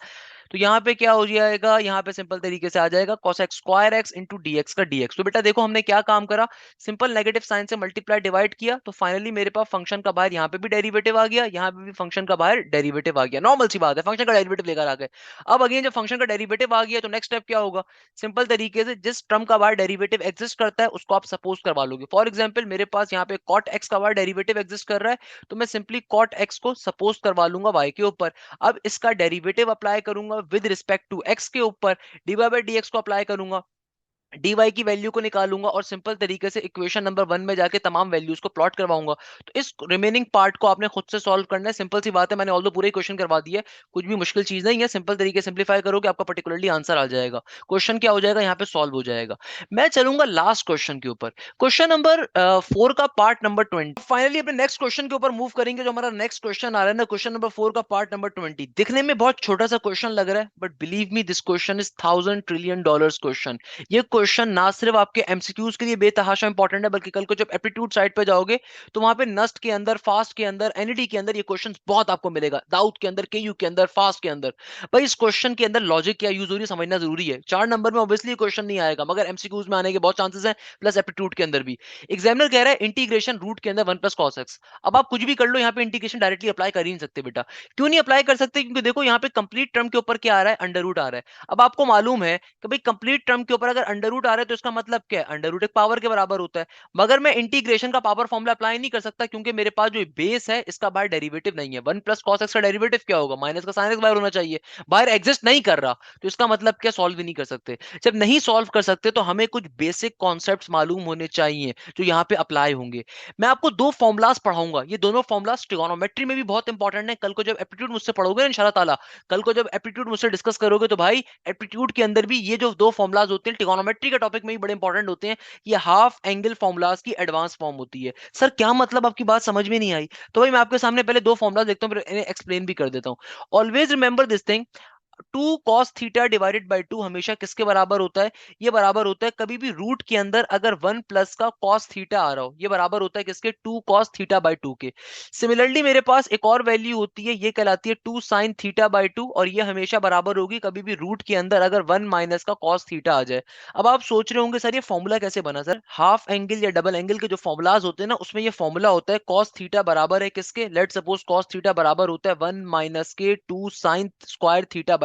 तो यहाँ पे क्या हो जाएगा, यहाँ पे सिंपल तरीके से आ जाएगा cos x square x into dx का dx। तो बेटा देखो हमने क्या काम करा, सिंपल नेगेटिव साइन से मल्टीप्लाई डिवाइड किया, तो फाइनली मेरे पास फंक्शन का बाहर यहाँ पे भी डेरिवेटिव आ गया, यहाँ पे भी फंक्शन का बाहर डेरिवेटिव आ गया, नॉर्मल सी बात है, फंक्शन का डेरिवेटिव लेकर आ गए। अब अगेन जब फंक्शन का डेरिवेटिव आ गया तो नेक्स्ट स्टेप क्या होगा, सिंपल तरीके से जिस टर्म का बाहर डेरिवेटिव एग्जिस्ट करता है उसको आप सपोज करवा लोगे। फॉर एग्जाम्पल मेरे पास यहाँ पे कॉट एक्स का बाहर डेरिवेटिव एग्जिस्ट कर रहा है, तो मैं सिंपली कॉट एक्स को सपोज करवा लूंगा वाई के ऊपर। अब इसका डेरिवेटिव अप्लाई करूंगा विद रिस्पेक्ट टू एक्स के ऊपर, डी बाई डी एक्स को अप्लाई करूंगा, dy की वैल्यू को निकालूंगा और सिंपल तरीके से इक्वेशन नंबर 1 में जाके तमाम वैल्यूज को प्लॉट करवाऊंगा। तो इस रिमेनिंग पार्ट को आपने खुद से सॉल्व करना है, सिंपल सी बात है, मैंने ऑल दो पूरे क्वेश्चन करवा दिया है, कुछ भी मुश्किल चीज नहीं है, सिंपल तरीके से सिंपलीफाई करोगे आपका पर्टिकुलरली आंसर आ जाएगा, क्वेश्चन क्या हो जाएगा यहाँ पे सॉल्व हो जाएगा। मैं चलूंगा लास्ट क्वेश्चन के ऊपर, क्वेश्चन नंबर 4 का पार्ट नंबर 20। फाइनली अपने नेक्स्ट क्वेश्चन के ऊपर मूव करेंगे, जो हमारा नेक्स्ट क्वेश्चन आ रहा है ना, क्वेश्चन नंबर 4 का पार्ट नंबर 20। दिखने में बहुत छोटा सा क्वेश्चन लग रहा है, but believe me this question is $1,000 trillion question. ये क्वेश्चन ना सिर्फ आपके एमसीक्यूज के लिए बेतहाशा इंपॉर्टेंट है, बल्कि कल को जब एप्टीट्यूड साइड पे जाओगे तो वहां पे नस्ट के अंदर, फास्ट के अंदर, एनईडी के अंदर ये क्वेश्चन बहुत आपको मिलेगा, दाऊद के अंदर, केयू के अंदर, फास्ट के अंदर। भाई इस क्वेश्चन के अंदर लॉजिक क्या यूज हो रही है समझना जरूरी है। 4 नंबर में ऑब्वियसली क्वेश्चन नहीं आएगा, मगर एमसीक्यूज में आने के बहुत चांसेस हैं, प्लस एप्टीट्यूड के अंदर भी। एग्जामिनर कह रहा है इंटीग्रेशन रूट के अंदर 1 + cos x। अब आप कुछ भी कर लो, यहाँ पे इंटीग्रेशन डायरेक्टली अप्लाई कर ही नहीं सकते बेटा। क्यों नहीं अप्लाई कर सकते, क्योंकि देखो यहाँ पे कंप्लीट टर्म के ऊपर क्या आ रहा है, अंडर रूट आ रहा है। अब आपको मालूम है कि भाई कंप्लीट टर्म के ऊपर अगर अंडर रूट आ रहा है तो इसका मतलब क्या है, अंडर रूट एक पावर के बराबर होता है। मगर मैं इंटीग्रेशन का पावर फॉर्मूला अप्लाई नहीं कर सकता, क्योंकि मेरे पास जो बेस है इसका बाहर डेरिवेटिव नहीं है। 1 + cos x का डेरिवेटिव क्या होगा, माइनस का साइन x बाहर होना चाहिए, बाहर एग्जिस्ट नहीं कर रहा, तो इसका मतलब क्या, सॉल्व भी नहीं कर सकते। जब नहीं सॉल्व कर सकते तो हमें कुछ बेसिक कॉन्सेप्ट्स मालूम होने चाहिए जो यहाँ पे अप्लाई होंगे। मैं आपको दो फॉर्मुलाज पढ़ाऊंगा, ये दोनों फॉर्मुलाज ट्रिगोनोमेट्री में भी बहुत इंपॉर्टेंट है। कल को जब एप्टीट्यूड मुझसे पढ़ोगे ना इंशाल्लाह ताला, कल को जब एप्टीट्यूड मुझसे डिस्कस करोगे तो भाई एप्टीट्यूड के अंदर भी ये जो दो फॉर्मुलाज होते हैं ट्रिगोनोमेट्री के टॉपिक में भी बड़े इंपॉर्टेंट होते हैं। ये हाफ एंगल फॉर्मुलाज की एडवांस फॉर्म होती है। सर क्या मतलब, आपकी बात समझ में नहीं आई? तो भाई मैं आपके सामने पहले दो फॉर्मुलाज देखता हूं, फिर इन्हें एक्सप्लेन भी कर देता हूं। Always remember this thing, 2 cos θ/2 हमेशा किसके बराबर होता है, ये बराबर होता है कभी भी रूट के अंदर अगर 1 का cos θ आ रहा हो, ये बराबर होता है किसके, 2 cos θ/2 के। सिमिलरली मेरे पास एक और वैल्यू होती है, ये कहलाती है 2 sin θ/2, और ये हमेशा बराबर होगी कभी भी रूट के अंदर अगर 1 - का cos θ आ जाए। अब आप सोच रहे होंगे सर ये फॉर्मूला कैसे बना, सर हाफ एंगल या डबल एंगल के जो फॉर्मुलाज होते हैं ना, उसमें ये फॉर्मूला होता है cos θ बराबर है किसके, लेट सपोज cos θ बराबर होता है 1 - के 2 sin²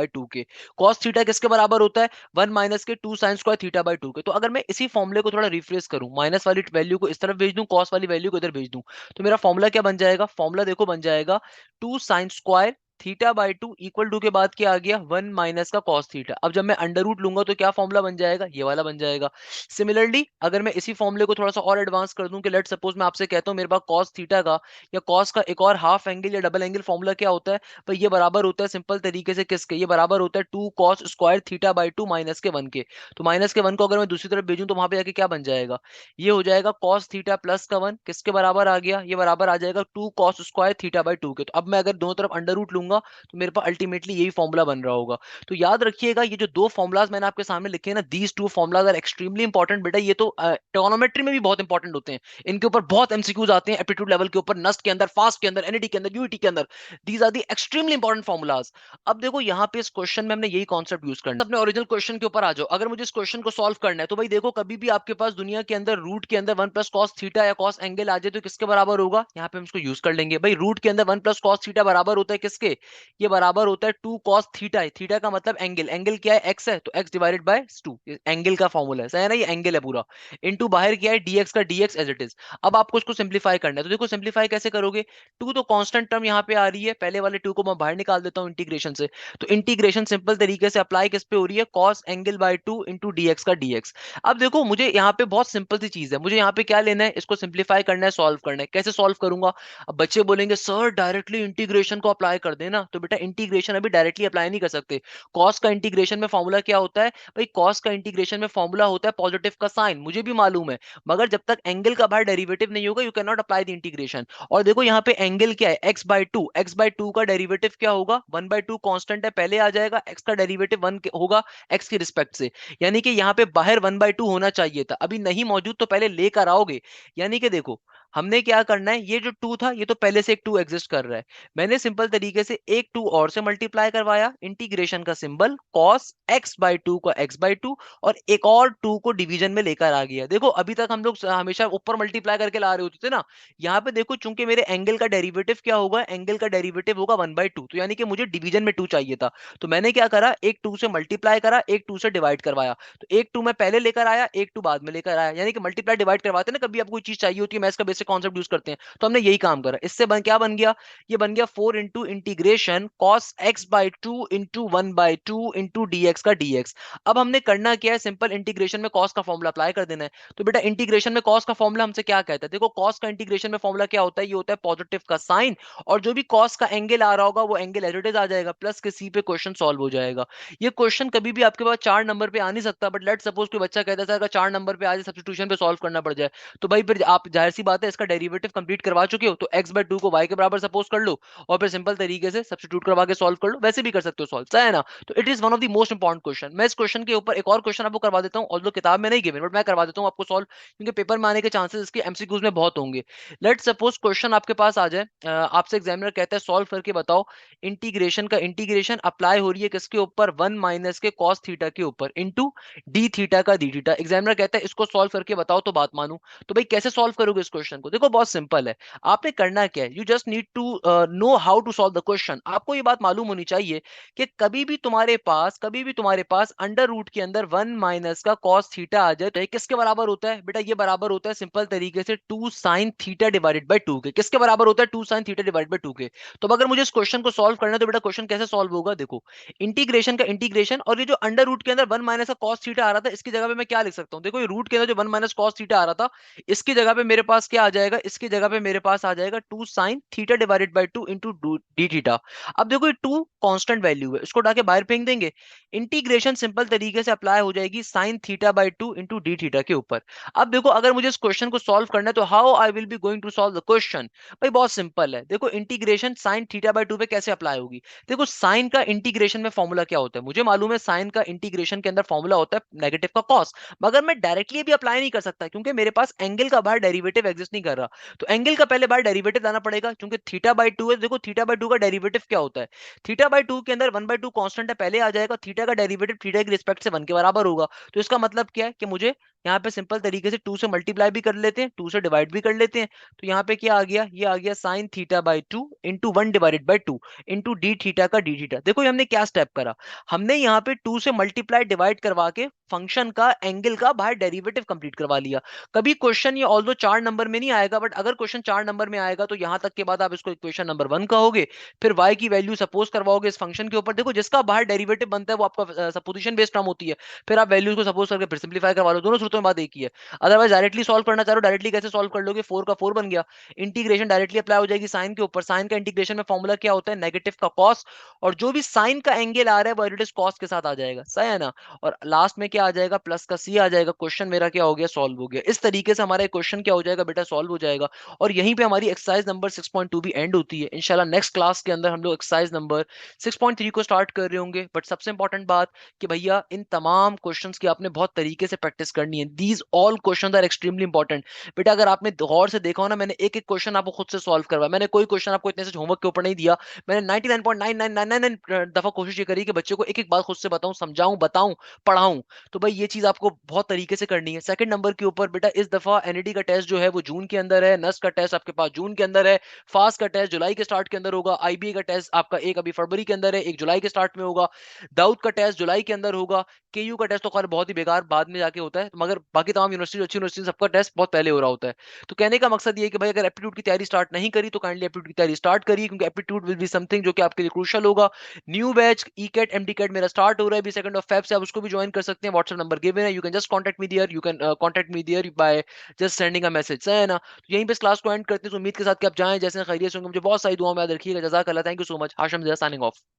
θ/2 के। cos थीटा किसके बराबर होता है, 1 - के 2 sin² θ/2 के। तो अगर मैं इसी फॉर्मूले को थोड़ा रिफ्रेश करूं, माइनस वाली वैल्यू को इस तरफ भेज दूं, cos वाली वैल्यू को इधर भेज दूं, तो मेरा फॉर्मूला क्या बन जाएगा, फॉर्मूला देखो बन जाएगा 2 sin² θ/2 इक्वल टू के बाद क्या आ गया, 1 - का cos θ। अब जब मैं अंडर रूट लूंगा तो क्या फॉर्मूला बन जाएगा, ये वाला बन जाएगा। सिमिलरली अगर मैं इसी फॉर्मूले को थोड़ा सा और एडवांस कर दूं कि लेट सपोज मैं आपसे कहता हूं मेरे पास cos θ का या cos का एक और हाफ एंगल या डबल एंगल फॉर्मूला क्या होता है, तो ये बराबर होता है सिंपल तरीके से किसके, ये बराबर होता है 2 cos² θ/2 -1 के। तो -1 को अगर मैं दूसरी तरफ भेजूं तो वहां पे जाके क्या बन जाएगा, ये हो जाएगा cos θ प्लस का 1 किसके बराबर आ गया, ये बराबर आ जाएगा 2 cos² θ/2 के। तो अब मैं अगर दोनों तरफ अंडर रूट लूंगा तो मेरे पास अल्टीमेटली यही फॉर्मूला बन रहा होगा। तो याद रखिएगा ये जो दो फॉर्मुलाज मैंने आपके सामने लिखे हैं ना, these two formulas are extremely important बेटा। ये तो ट्रिगोनोमेट्री में भी बहुत इंपॉर्टेंट होते हैं, इनके ऊपर बहुत एमसीक्यूज आते हैं एप्टीट्यूड लेवल के ऊपर, नस्ट के अंदर, फास्ट के अंदर, एनईटी के अंदर, यूईटी के अंदर। These are the extremely important formulas. अब देखो यहाँ पे इस क्वेश्चन में हमने यही कॉन्सेप्ट यूज करना है। अपने ओरिजिनल क्वेश्चन के ऊपर आ जाओ, अगर मुझे इस क्वेश्चन को सॉल्व करना है तो भाई देखो कभी भी आपके पास दुनिया के अंदर रूट के अंदर 1 + cos θ या cos एंगल आ जाए तो किसके बराबर होगा, यहाँ पे हम इसको यूज कर लेंगे। भाई रूट के अंदर 1 + cos θ बराबर होता है किसके, ये बराबर होता है 2 cos θ। थीटा का मतलब एंगल, एंगल क्या है, एक्स है, तो एक्स डिवाइडेड बाय 2 एंगल का फॉर्मूला है, सही है ना, ये एंगल है पूरा। इनटू बाहर क्या है, dx का dx एज इट इज। अब आपको इसको सिंपलीफाई करना है, तो देखो सिंपलीफाई कैसे करोगे, 2 तो कांस्टेंट टर्म यहाँ पे आ रही है, पहले वाले 2 को मैं बाहर निकाल देता हूँ इंटीग्रेशन से। तो इंटीग्रेशन सिंपल तरीके से अप्लाई किस पे हो रही है, cos angle by 2 into dx का dx। अब देखो मुझे यहाँ पे बहुत सिंपल सी चीज है, मुझे यहाँ पे क्या लेना है, इसको सिंपलीफाई करना है, सॉल्व करना है। कैसे सॉल्व करूंगा, अब बच्चे बोलेंगे सर डायरेक्टली इंटीग्रेशन को अप्लाई कर दें है ना, तो बेटा इंटीग्रेशन अभी डायरेक्टली अप्लाई नहीं कर सकते। कॉस का इंटीग्रेशन में फॉर्मूला क्या होता है भाई, कॉस का इंटीग्रेशन में फॉर्मूला होता है पॉजिटिव का साइन, मुझे भी मालूम है, मगर जब तक एंगल का बाहर डेरिवेटिव नहीं होगा you can not apply the integration. और देखो यहाँ पे एंगल क्या है, x/2, x/2 का डेरिवेटिव क्या होगा, 1/2 कांस्टेंट है, पहले आ जाएगा, x का डेरिवेटिव 1 होगा x के रिस्पेक्ट से, यानी कि यहाँ पे बाहर 1/2 होना चाहिए था, अभी नहीं मौजूद तो पहले लेकर आओगे। यानी कि देखो हमने क्या करना है, ये जो 2 था ये तो पहले से एक 2 एग्जिस्ट कर रहा है, मैंने सिंपल तरीके से एक 2 और से मल्टीप्लाई करवाया, इंटीग्रेशन का सिंबल cos x/2 का x/2, और एक और 2 को डिवीजन में लेकर आ गया। देखो अभी तक हम लोग हमेशा ऊपर मल्टीप्लाई करके ला रहे होते थे ना, यहाँ पे देखो चूंकि मेरे एंगल का डेरिवेटिव क्या होगा, एंगल का डेरिवेटिव होगा 1/2, तो यानी कि मुझे डिवीजन में 2 चाहिए था, तो मैंने क्या करा, एक 2 से मल्टीप्लाई करा, एक 2 से डिवाइड करवाया, तो एक 2 मैं पहले लेकर आया, एक 2 बाद में लेकर आया, यानी कि मल्टीप्लाई डिवाइड करवाते हैं ना, कभी आपको कोई चीज चाहिए होती है, मैथ्स का बेसिक कॉन्सेप्ट यूज करते हैं, तो हमने यही काम करा। इससे क्या बन गया, ये बन गया 4 into integration cos x/2 into 1/2 into dx का dx। अब हमने करना क्या है, सिंपल इंटीग्रेशन में cos का फॉर्मूला अप्लाई कर देना है। तो बेटा इंटीग्रेशन में cos का फॉर्मूला हमसे क्या कहता है, देखो cos का इंटीग्रेशन में फॉर्मूला क्या होता है, ये होता है पॉजिटिव का साइन, और जो भी cos का एंगल आ रहा होगा वो एंगल एज इट इज आ जाएगा, प्लस के सी पे क्वेश्चन सॉल्व हो जाएगा। ये क्वेश्चन कभी भी आपके पास 4 नंबर पे आ नहीं सकता, बट लेट सपोज कोई बच्चा कहता है सर अगर 4 नंबर पे आ जाए सब्स्टिट्यूशन पे सॉल्व करना पड़ जाए, तो भाई फिर आप जाहिर सी बात है इसका डेरिवेटिव कंप्लीट करवा चुके हो, तो x/2 को y के बराबर सपोज कर लो, और फिर सिंपल तरीके से सब्स्टिट्यूट करवा के सॉल्व कर लो, वैसे भी कर सकते हो सॉल्व, सही है ना। तो it is one of the most important question. मैं इस क्वेश्चन के ऊपर एक और क्वेश्चन आपको करवा देता हूं, ऑल्दो किताब में नहीं गिवन, बट मैं करवा देता हूं आपको सॉल्व, क्योंकि पेपर में आने के चांसेस इसके एमसीक्यूज में बहुत होंगे। लेट सपोज क्वेश्चन आपके पास आ जाए, आपसे एग्जामिनर कहता है सॉल्व करके बताओ, इंटीग्रेशन का इंटीग्रेशन अप्लाई हो रही है किसके ऊपर, 1 माइनस के cos थीटा के ऊपर इंटू डी थीटा का डी थीटा। एग्जामिनर कहता है इसको सॉल्व करके बताओ तो बात मानू। तो भाई कैसे सॉल्व करोगे इस क्वेश्चन को, देखो बहुत सिंपल है, आपने करना क्या है, you just need to know how to solve the question. आपको ये बात मालूम होनी चाहिए कि कभी भी तुम्हारे पास अंडर रूट के अंदर 1 माइनस का cos थीटा आ जाए तो ये किसके बराबर होता है, बेटा ये बराबर होता है सिंपल तरीके से 2 sin थीटा डिवाइडेड बाय 2 के। किसके बराबर होता है, 2 sin थीटा डिवाइडेड बाय 2 के। तो अब अगर मुझे इस क्वेश्चन को सॉल्व करना है तो बेटा क्वेश्चन कैसे सॉल्व होगा, देखो इंटीग्रेशन का इंटीग्रेशन, और ये जो अंडर रूट के अंदर 1 माइनस का cos थीटा आ रहा था इसकी जगह पे मैं क्या लिख सकता हूँ, देखो ये रूट के अंदर जो 1 माइनस cos थीटा आ रहा था इसकी जगह पे मेरे पास क्या आ जाएगा, इसकी जगह पे मेरे पास आ जाएगा 2 sin theta divided by 2 into D theta. अब देखो ये 2 कांस्टेंट वैल्यू है, इसको उठा के बाहर फेंक देंगे, इंटीग्रेशन सिंपल तरीके से अप्लाई हो जाएगी sin theta by 2 into D theta के ऊपर। अब देखो अगर मुझे इस क्वेश्चन को सॉल्व करना है तो how I will be going to solve the question, भाई बहुत सिंपल है, देखो इंटीग्रेशन sin थीटा बाय 2 पे कैसे अप्लाई होगी। देखो साइन का इंटीग्रेशन में फॉर्मूला क्या होता है, मुझे मालूम है साइन का इंटीग्रेशन के अंदर फॉर्मूला होता है नेगेटिव का कॉस, मगर मैं डायरेक्टली भी अप्लाई नहीं कर सकता क्योंकि मेरे पास एंगल का बाहर डेरिवेटिव एग्जिस्ट नहीं कर रहा। तो एंगल का पहले बाहर डेरिवेटिव लाना पड़ेगा, क्योंकि थीटा बाय 2 है, देखो थीटा बाय 2 का डेरिवेटिव क्या होता है, थीटा बाय 2 के अंदर 1/2 कांस्टेंट है, पहले आ जाएगा, थीटा का डेरिवेटिव थीटा के रिस्पेक्ट से 1 के बराबर होगा। तो इसका मतलब क्या है कि मुझे यहाँ पे सिंपल तरीके से 2 से मल्टीप्लाई भी कर लेते हैं, 2 से डिवाइड भी कर लेते हैं, तो यहाँ पे क्या आ गया, ये आ गया sin theta by 2 into 1 divided by 2 into D theta का डी थीटा। देखो ये हमने क्या स्टेप करा, हमने यहाँ पे 2 से मल्टीप्लाई डिवाइड करवा के फंक्शन का एंगल का बाहर डेरिवेटिव कंप्लीट करवा लिया। कभी क्वेश्चन ये ऑल्दो 4 नंबर में नहीं आएगा, बट अगर क्वेश्चन 4 नंबर में आएगा तो यहां तक के बाद आप इसको इक्वेशन नंबर 1 कहोगे, फिर y की वैल्यू सपोज करवाओगे इस फंक्शन के ऊपर, देखो जिसका बाहर डेरिवेटिव बनता है वो आपका सपोजिशन बेस्ड टर्म होती है, फिर आप वैल्यूज को सपोज करके फिर सिंपलीफाई करवा लो, दोनों सूत्रों में बात एक ही है। अदरवाइज डायरेक्टली सॉल्व करना चाह रहे हो, डायरेक्टली कैसे सॉल्व कर लोगे, 4 का 4 बन गया, इंटीग्रेशन डायरेक्टली अप्लाई हो जाएगी साइन के ऊपर, साइन का इंटीग्रेशन में फॉर्मूला क्या होता है नेगेटिव का कॉस, और जो भी साइन का एंगल आ रहा है वो इट इज कॉस के साथ आ जाएगा, सही है ना, और लास्ट में क्या आ जाएगा, प्लस का सी आ जाएगा, क्वेश्चन मेरा क्या हो गया, सॉल्व हो गया। इस तरीके से हमारा क्वेश्चन क्या हो जाएगा बेटा, सॉल्व हो जाएगा, और यहीं पे हमारी एक्सरसाइज नंबर 6.2 भी एंड होती है। इंशाल्लाह नेक्स्ट क्लास के अंदर हम लोग एक्सरसाइज नंबर 6.3 को स्टार्ट कर रहे होंगे, बट सबसे इंपॉर्टेंट बात कि भैया इन तमाम क्वेश्चंस की आपने बहुत तरीके से प्रैक्टिस करनी है, these all questions are extremely important. बेटा अगर आपने गौर से देखा हो ना, मैंने एक एक क्वेश्चन आपको खुद से सॉल्व करवाया, मैंने कोई क्वेश्चन आपको इतने से होमवर्क के ऊपर नहीं दिया, मैंने 99.9999 दफा कोशिश ये करी कि बच्चे को एक एक बात खुद से बताऊं, समझाऊं, बताऊं, पढ़ाऊं। तो भाई ये चीज आपको बहुत तरीके से करनी है। सेकंड नंबर के ऊपर बेटा इस दफा एनईडी का टेस्ट जो है वो जून के अंदर है, नस्ट का टेस्ट आपके पास जून के अंदर है, फास्ट का टेस्ट जुलाई के स्टार्ट के अंदर होगा, आईबीए का टेस्ट आपका एक अभी फरवरी के अंदर है, एक जुलाई के स्टार्ट में होगा, दाऊद का टेस्ट जुलाई के अंदर होगा, केयू का टेस्ट तो खैर बहुत ही बेकार बाद में जाके होता है, मगर बाकी तमाम यूनिवर्सिटी अच्छी यूनिवर्सिटी सबका टेस्ट बहुत पहले हो रहा होता है। तो कहने का मकसद ये है कि भाई अगर एप्टीट्यूड की तैयारी स्टार्ट नहीं करी तो काइंडली एप्टीट्यूड की तैयारी स्टार्ट करिए, क्योंकि एप्टीट्यूड विल बी समथिंग जो कि आपके लिए क्रूशियल होगा। New batch E CAT MD CAT मेरा स्टार्ट हो रहा है अभी 2 Feb से, आप उसको भी ज्वाइन कर सकते हैं। व्हाट्सएप नंबर गिवन है, you can just contact me there, you can contact me there by just sending a message, सही है ना? तो यहीं पे इस क्लास को एंड करते हैं, तो उम्मीद के साथ कि आप जाएं जैसे खैरियत से होंगे। मुझे बहुत सारी दुआ में याद रखिएगा। जज़ाकल्लाह, thank you so much. Hashim Zia signing of.